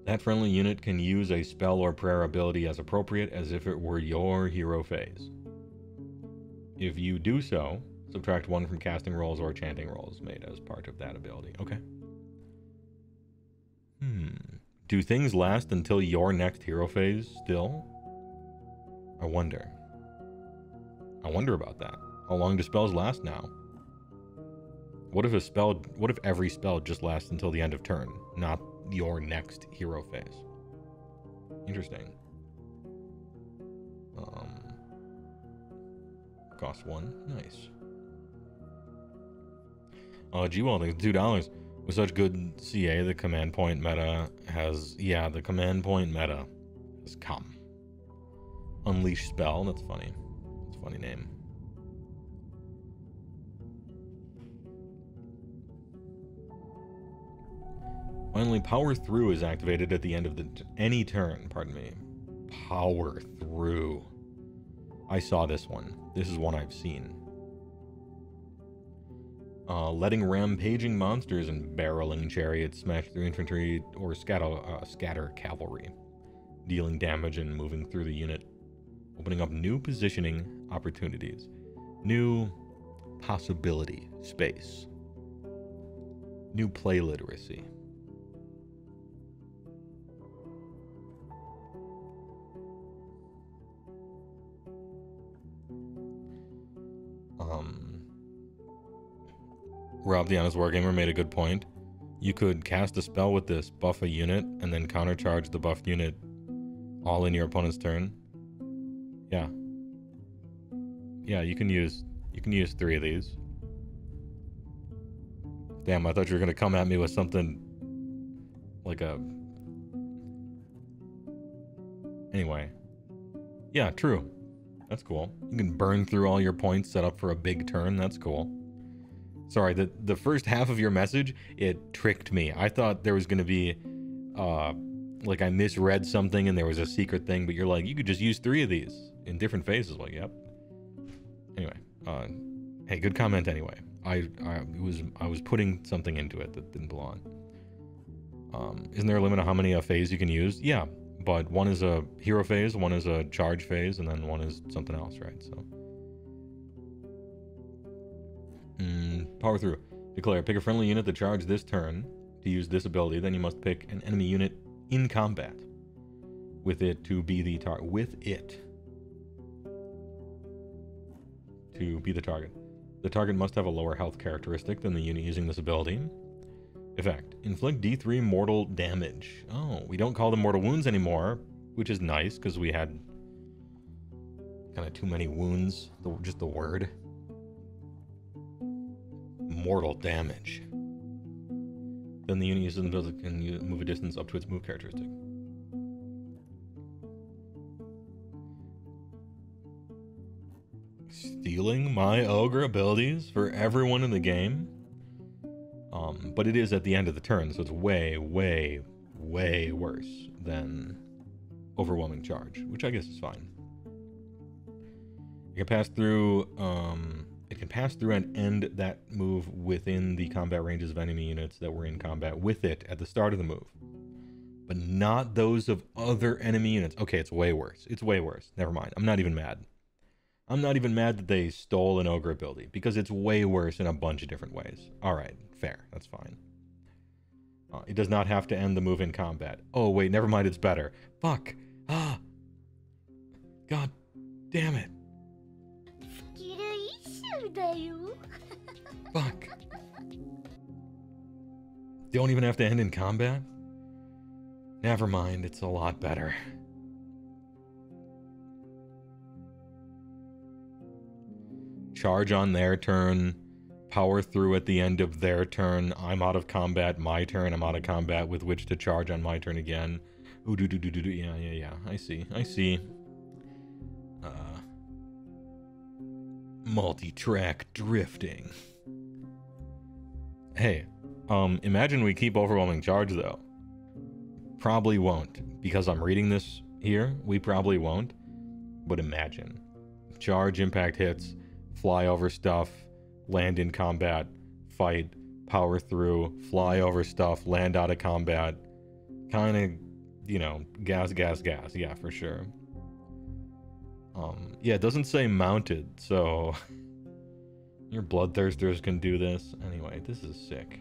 That friendly unit can use a spell or prayer ability as appropriate as if it were your hero phase. If you do so, subtract 1 from casting rolls or chanting rolls made as part of that ability. Okay. Do things last until your next hero phase still? I wonder about that. How long do spells last now? What if every spell just lasts until the end of turn, not your next hero phase? Interesting. Cost 1. Nice. G-Wall, thanks $2. With such good CA, the command point meta has... Yeah, the command point meta has come. Unleash spell, that's funny. That's a funny name. Finally, Power Through is activated at the end of any turn, pardon me. Power Through. I saw this one. This is one I've seen. Letting rampaging monsters and barreling chariots smash through infantry or scatter cavalry, dealing damage and moving through the unit, opening up new positioning opportunities, new possibility space, new play literacy. Rob the Honest Wargamer made a good point. You could cast a spell with this, buff a unit, and then countercharge the buffed unit all in your opponent's turn. Yeah. Yeah, you can use 3 of these. Damn, I thought you were gonna come at me with something like a... Anyway. Yeah, true. That's cool. You can burn through all your points set up for a big turn. That's cool. Sorry, the first half of your message, it tricked me. I thought there was going to be, like I misread something and there was a secret thing, but you're like, you could just use 3 of these in different phases. Like, yep. Anyway, hey, good comment anyway. I was putting something into it that didn't belong. Isn't there a limit on how many phase you can use? Yeah, but one is a hero phase, one is a charge phase, and then one is something else, right? So. Power Through. Declare, pick a friendly unit to charge this turn to use this ability. Then you must pick an enemy unit in combat with it to be the target. The target must have a lower health characteristic than the unit using this ability. Effect. Inflict D3 mortal damage. Oh, we don't call them mortal wounds anymore, which is nice because we had kind of too many wounds. Just the word. Mortal damage. Then the unit uses the ability can move a distance up to its move characteristic. Stealing my ogre abilities for everyone in the game. But it is at the end of the turn, so it's way, way, way worse than overwhelming charge, which I guess is fine. It can pass through. It can pass through and end that move within the combat ranges of enemy units that were in combat with it at the start of the move, but not those of other enemy units. Okay, it's way worse. It's way worse. Never mind. I'm not even mad. I'm not even mad that they stole an ogre ability because it's way worse in a bunch of different ways. All right, fair. That's fine. It does not have to end the move in combat. Oh, wait, never mind. It's better. Fuck. Ah. God damn it. Fuck. Don't even have to end in combat? Never mind, it's a lot better. Charge on their turn, power through at the end of their turn, I'm out of combat, my turn, I'm out of combat with which to charge on my turn again. Ooh, yeah, I see. Multi-track drifting. Hey, imagine we keep overwhelming charge though. Probably won't, because I'm reading this here. We probably won't. But imagine. Charge, impact hits, fly over stuff, land in combat, fight, power through, fly over stuff, land out of combat. Kind of, you know, gas. Yeah, for sure. Yeah, it doesn't say mounted, so your bloodthirsters can do this. Anyway, this is sick.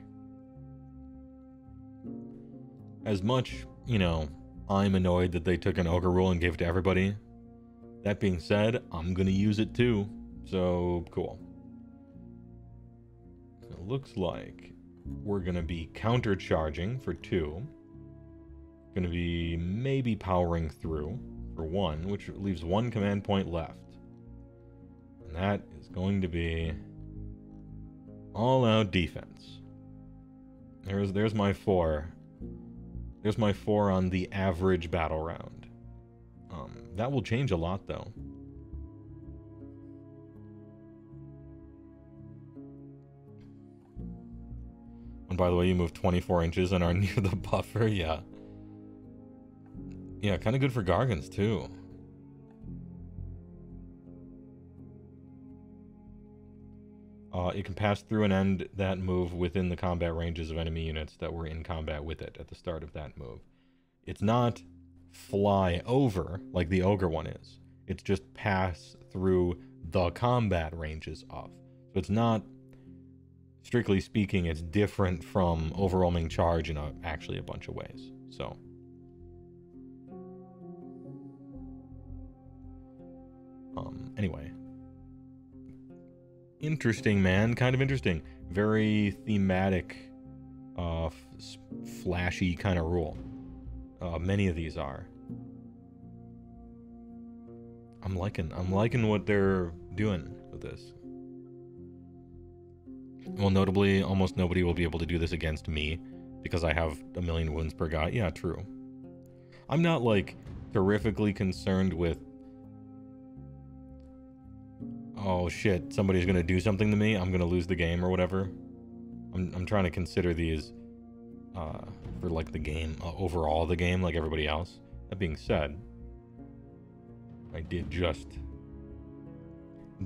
As much, you know, I'm annoyed that they took an ogre rule and gave it to everybody. That being said, I'm gonna use it too. So, cool. It looks like we're gonna be countercharging for 2. Gonna be maybe powering through for 1, which leaves 1 command point left. And that is going to be all-out defense. There's my 4. There's my 4 on the average battle round. That will change a lot, though. And by the way, you move 24 inches and are near the buffer, yeah. Yeah, kind of good for Gargants, too. It can pass through and end that move within the combat ranges of enemy units that were in combat with it at the start of that move. It's not fly over like the ogre one is. It's just pass through the combat ranges of. So it's not, strictly speaking, it's different from overwhelming charge in actually a bunch of ways. So anyway, interesting, man. Kind of interesting. Very thematic, flashy kind of rule. Many of these are. I'm liking what they're doing with this. Well, notably, almost nobody will be able to do this against me because I have 1,000,000 wounds per guy. Yeah, true. I'm not like terrifically concerned with, oh shit, somebody's gonna do something to me, I'm gonna lose the game or whatever. I'm trying to consider these for like the game, overall the game, like everybody else. That being said, I did just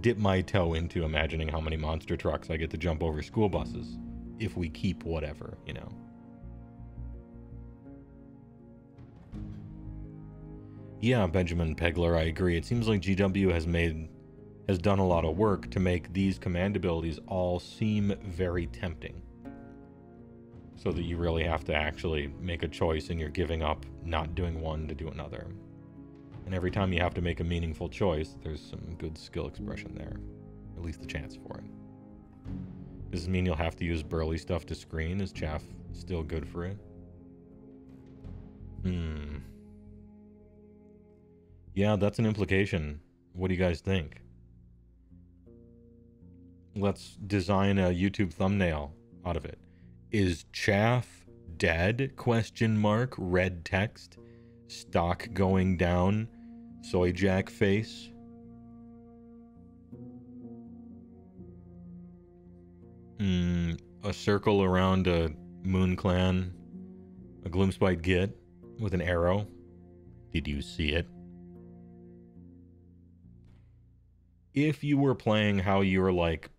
dip my toe into imagining how many monster trucks I get to jump over school buses if we keep whatever, you know. Yeah, Benjamin Pegler, I agree. It seems like GW has done a lot of work to make these command abilities all seem very tempting. So that you really have to actually make a choice and you're giving up not doing one to do another. And every time you have to make a meaningful choice, there's some good skill expression there. At least the chance for it. Does this mean you'll have to use burly stuff to screen? Is chaff still good for it? Yeah, that's an implication. What do you guys think? Let's design a YouTube thumbnail out of it. Is chaff dead? Question mark. Red text. Stock going down. Soy jack face. A circle around a Moon Clan. A Gloomspite Git with an arrow. Did you see it? If you were playing how you were like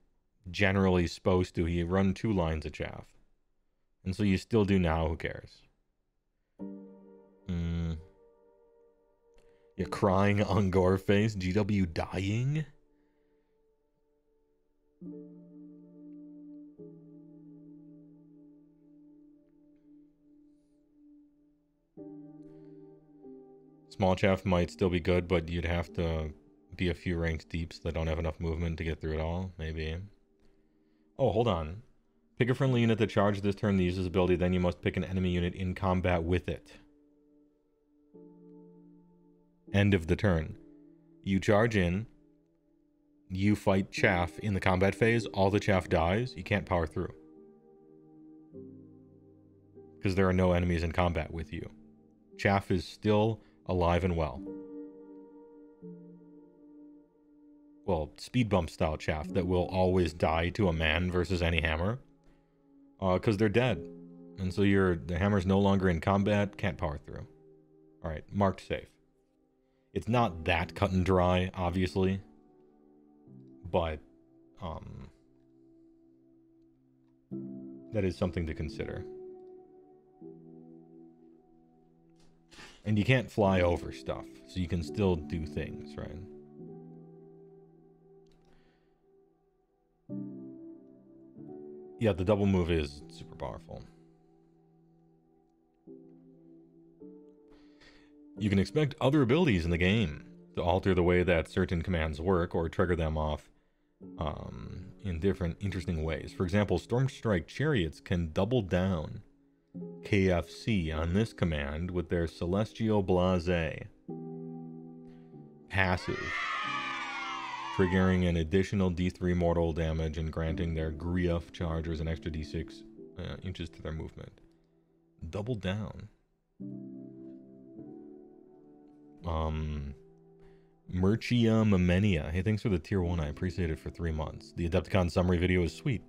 generally supposed to, you run 2 lines of chaff. And so you still do now, who cares? You're crying on gore face, GW dying? Small chaff might still be good, but you'd have to be a few ranks deeps that don't have enough movement to get through it all, maybe. Oh, hold on. Pick a friendly unit that charges this turn that uses ability, then you must pick an enemy unit in combat with it. End of the turn. You charge in, you fight chaff in the combat phase, all the chaff dies, you can't power through. Because there are no enemies in combat with you. Chaff is still alive and well. Well, speed bump style chaff that will always die to a man versus any hammer. Because they're dead. And so the hammer's no longer in combat, can't power through. Alright, marked safe. It's not that cut and dry, obviously, but that is something to consider. And you can't fly over stuff, so you can still do things, right? Yeah, the double move is super powerful. You can expect other abilities in the game to alter the way that certain commands work or trigger them off in different interesting ways. For example, Storm Strike Chariots can double down KFC on this command with their Celestial Blase passive, triggering an additional D3 mortal damage and granting their Grief Chargers an extra D6 inches to their movement. Double down. Merchia Memenia. Hey, thanks for the tier 1. I appreciate it for 3 months. The Adepticon summary video is sweet.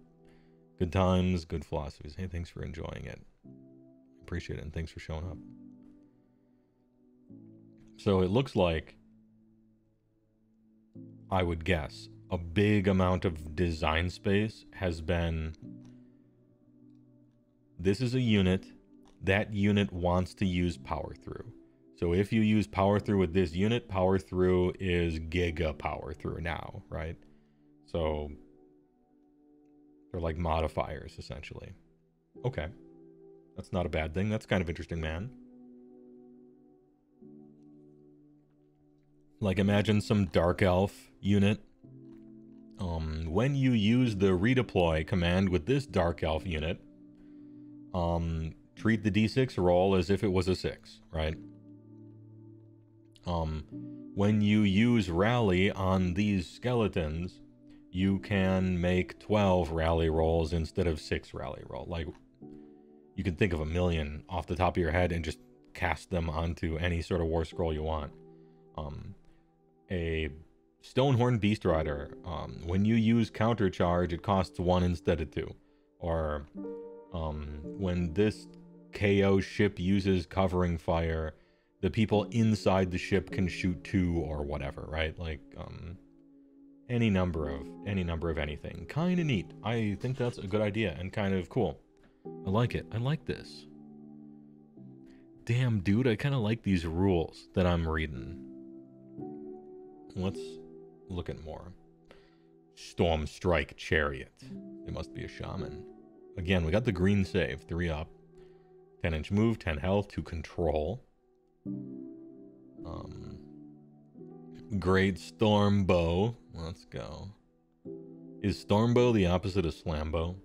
Good times, good philosophies. Hey, thanks for enjoying it. Appreciate it, and thanks for showing up. So it looks like, I would guess, a big amount of design space has been, this is a unit, that unit wants to use power through. So if you use power through with this unit, power through is giga power through now, right? So they're like modifiers, essentially. Okay. That's not a bad thing. That's kind of interesting, man. Like, imagine some Dark Elf unit. When you use the redeploy command with this Dark Elf unit, treat the D6 roll as if it was a 6, right? When you use rally on these skeletons, you can make 12 rally rolls instead of 6 rally roll. Like, you can think of a million off the top of your head and just cast them onto any sort of war scroll you want. A Stonehorn Beast Rider, when you use counter charge, it costs 1 instead of 2. Or when this KO ship uses covering fire, the people inside the ship can shoot 2 or whatever, right? Like, any number of anything. Kind of neat. I think that's a good idea and kind of cool. I like it. I like this. Damn, dude, I kind of like these rules that I'm reading. Let's look at more. Storm Strike Chariot. It must be a shaman. Again, we got the green save, 3 up. 10-inch move, 10 health to control. Great Storm Bow. Let's go. Is Storm Bow the opposite of Slam Bow?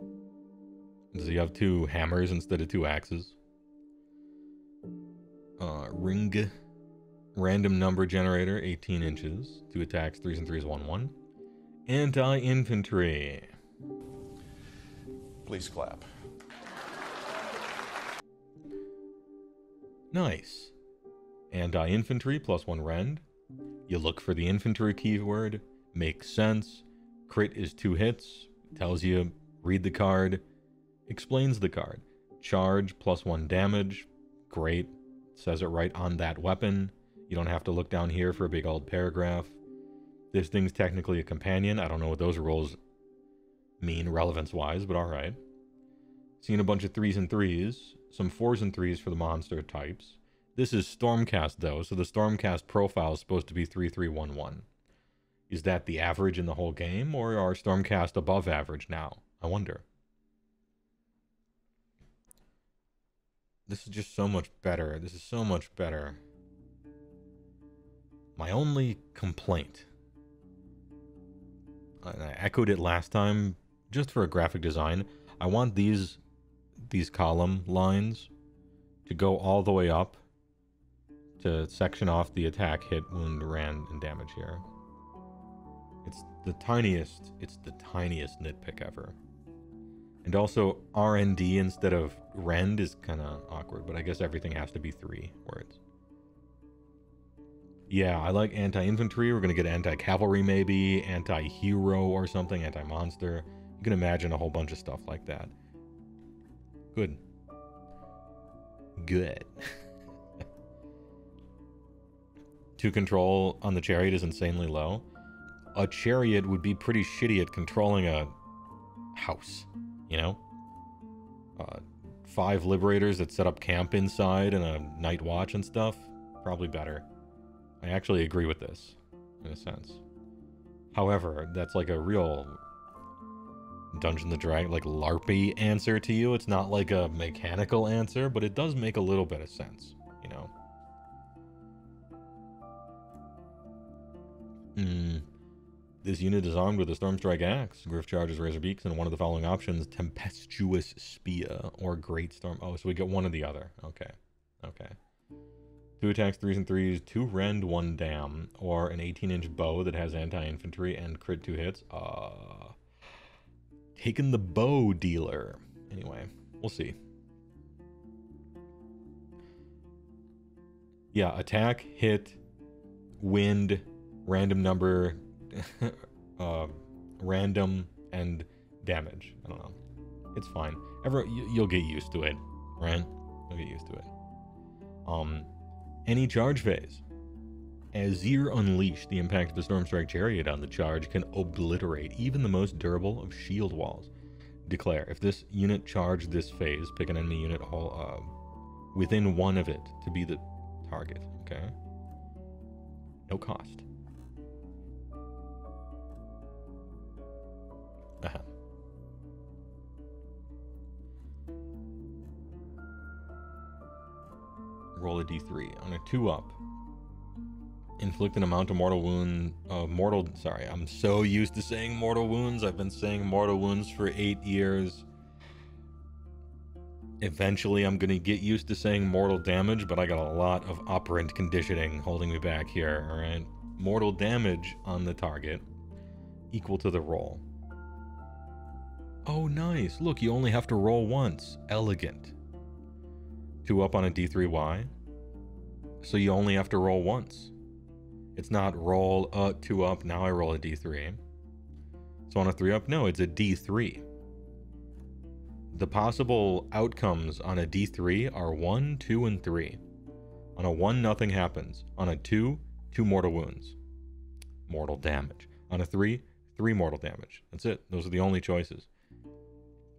Does he have 2 hammers instead of 2 axes? Ring. Random number generator, 18 inches. 2 attacks, 3s and 3s, 1/1. Anti-infantry. Please clap. Nice. Anti-infantry, +1 rend. You look for the infantry keyword. Makes sense. Crit is 2 hits. Tells you, read the card. Explains the card. Charge, +1 damage. Great. Says it right on that weapon. You don't have to look down here for a big old paragraph. This thing's technically a companion. I don't know what those rules mean relevance-wise, but alright. Seeing a bunch of 3s and 3s. Some 4s and 3s for the monster types. This is Stormcast, though, so the Stormcast profile is supposed to be 3-3-1-1. Is that the average in the whole game, or are Stormcast above average now? I wonder. This is just so much better. This is so much better. My only complaint, and I echoed it last time, just for a graphic design, I want these column lines to go all the way up to section off the attack, hit, wound, rend, and damage here. It's the tiniest nitpick ever. And also, R&D instead of rend is kind of awkward, but I guess everything has to be 3 words. Yeah, I like anti-infantry. We're going to get anti-cavalry maybe, anti-hero or something, anti-monster. You can imagine a whole bunch of stuff like that. Good. Good. 2 control on the chariot is insanely low. A chariot would be pretty shitty at controlling a house, you know? 5 liberators that set up camp inside and a night watch and stuff, probably better. I actually agree with this, in a sense. However, that's like a real Dungeon the Dragon, like LARPy answer to you. It's not like a mechanical answer, but it does make a little bit of sense, you know? This unit is armed with a Stormstrike Axe, Griff Charges, Razor Beaks, and one of the following options, Tempestuous Spear, or Great Storm. Oh, so we get one or the other. Okay. Okay. 2 attacks, 3s and 3s, 2 rend, 1 dam, or an 18-inch bow that has anti-infantry and crit 2 hits. Taking the bow dealer. Anyway, we'll see. Yeah, attack, hit, wind, random number, random, and damage. I don't know. It's fine. You'll get used to it, right? You'll get used to it. Any charge phase. As Azir Unleashed, the impact of the Stormstrike Chariot on the charge can obliterate even the most durable of shield walls. Declare, if this unit charged this phase, pick an enemy unit within 1 of it to be the target, okay? No cost. Roll a d3 on a 2-up. Inflict an amount of mortal wound. Sorry, I'm so used to saying mortal wounds. I've been saying mortal wounds for 8 years. Eventually, I'm gonna get used to saying mortal damage, but I got a lot of operant conditioning holding me back here. All right, mortal damage on the target equal to the roll. Oh, nice. Look, you only have to roll once. Elegant. 2-up on a d3y. So you only have to roll once. It's not roll a 2-up, now I roll a d3. So on a 3-up, no, it's a d3. The possible outcomes on a d3 are 1, 2, and 3. On a 1, nothing happens. On a 2, 2 mortal wounds. Mortal damage. On a 3, 3 mortal damage. That's it. Those are the only choices.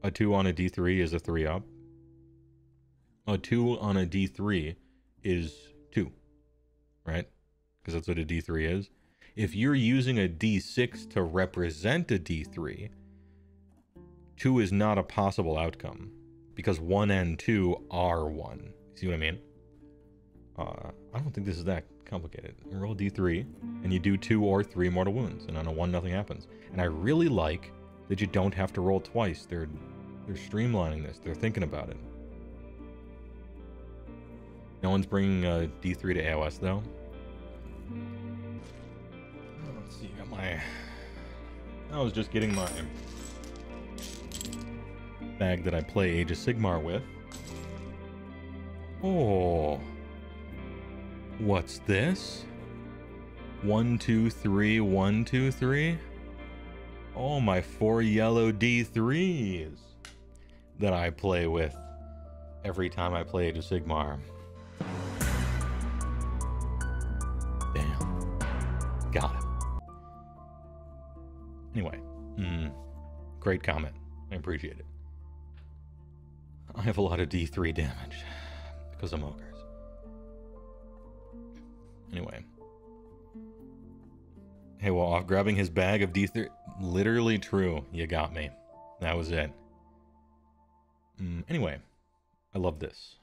A 2 on a d3 is a 3-up. A 2 on a d3 is 2, right? Because that's what a d3 is. If you're using a d6 to represent a d3, 2 is not a possible outcome, because 1 and 2 are 1. See what I mean? I don't think this is that complicated. You roll d3, and you do 2 or 3 mortal wounds, and on a 1, nothing happens. And I really like that you don't have to roll twice. They're streamlining this. They're thinking about it. No one's bringing D3 to AOS, though. Let's see, I got my... I was just getting my bag that I play Age of Sigmar with. Oh. What's this? 1, 2, 3, 1, 2, 3? Oh, my 4 yellow D3s that I play with every time I play Age of Sigmar. Damn. Got him. Anyway, great comment. I appreciate it. I have a lot of D3 damage because I'm ogres. Anyway. Heywoah off grabbing his bag of D3. Literally true. You got me. That was it. Anyway, I love this.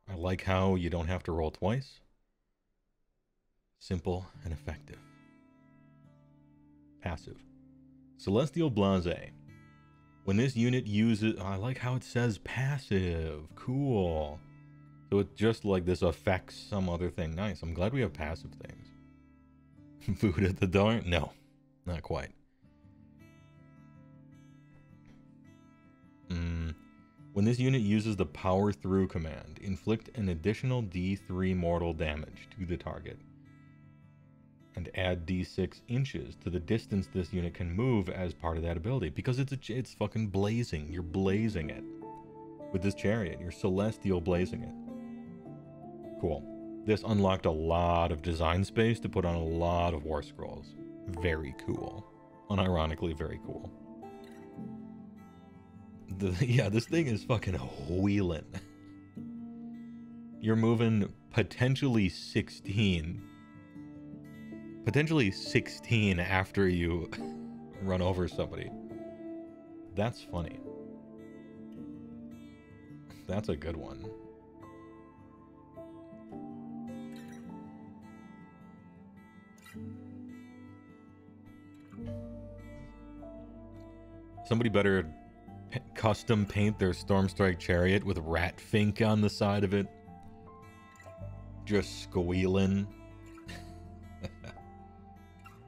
I like how you don't have to roll twice. Simple and effective. Passive. Celestial Blase. When this unit uses... I like how it says passive. Cool. So it's just like this affects some other thing. Nice. I'm glad we have passive things. Food at the door? No. Not quite. When this unit uses the Power Through command, inflict an additional D3 mortal damage to the target. And add D6 inches to the distance this unit can move as part of that ability. Because it's fucking blazing. You're blazing it. With this chariot, you're celestial blazing it. Cool. This unlocked a lot of design space to put on a lot of war scrolls. Very cool. Unironically, very cool. Yeah, this thing is fucking wheeling. You're moving potentially 16. Potentially 16 after you run over somebody. That's funny. That's a good one. Somebody better custom paint their Stormstrike chariot with rat fink on the side of it. Just squealing.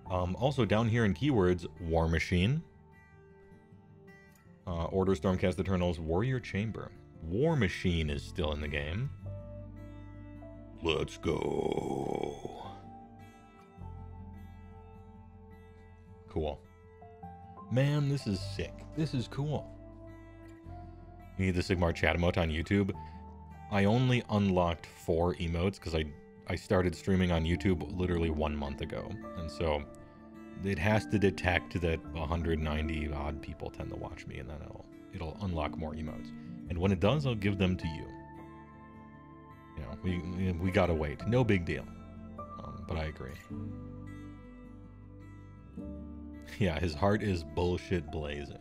Also down here in keywords, War Machine. Order Stormcast Eternals Warrior Chamber. War Machine is still in the game. Let's go. Cool. Man, this is sick. This is cool. You need the Sigmar chat emote on YouTube. I only unlocked 4 emotes because I started streaming on YouTube literally 1 month ago. And so it has to detect that 190 odd people tend to watch me, and then it'll unlock more emotes. And when it does, I'll give them to you. You know, we gotta wait. No big deal. But I agree. Yeah, his heart is bullshit blazing.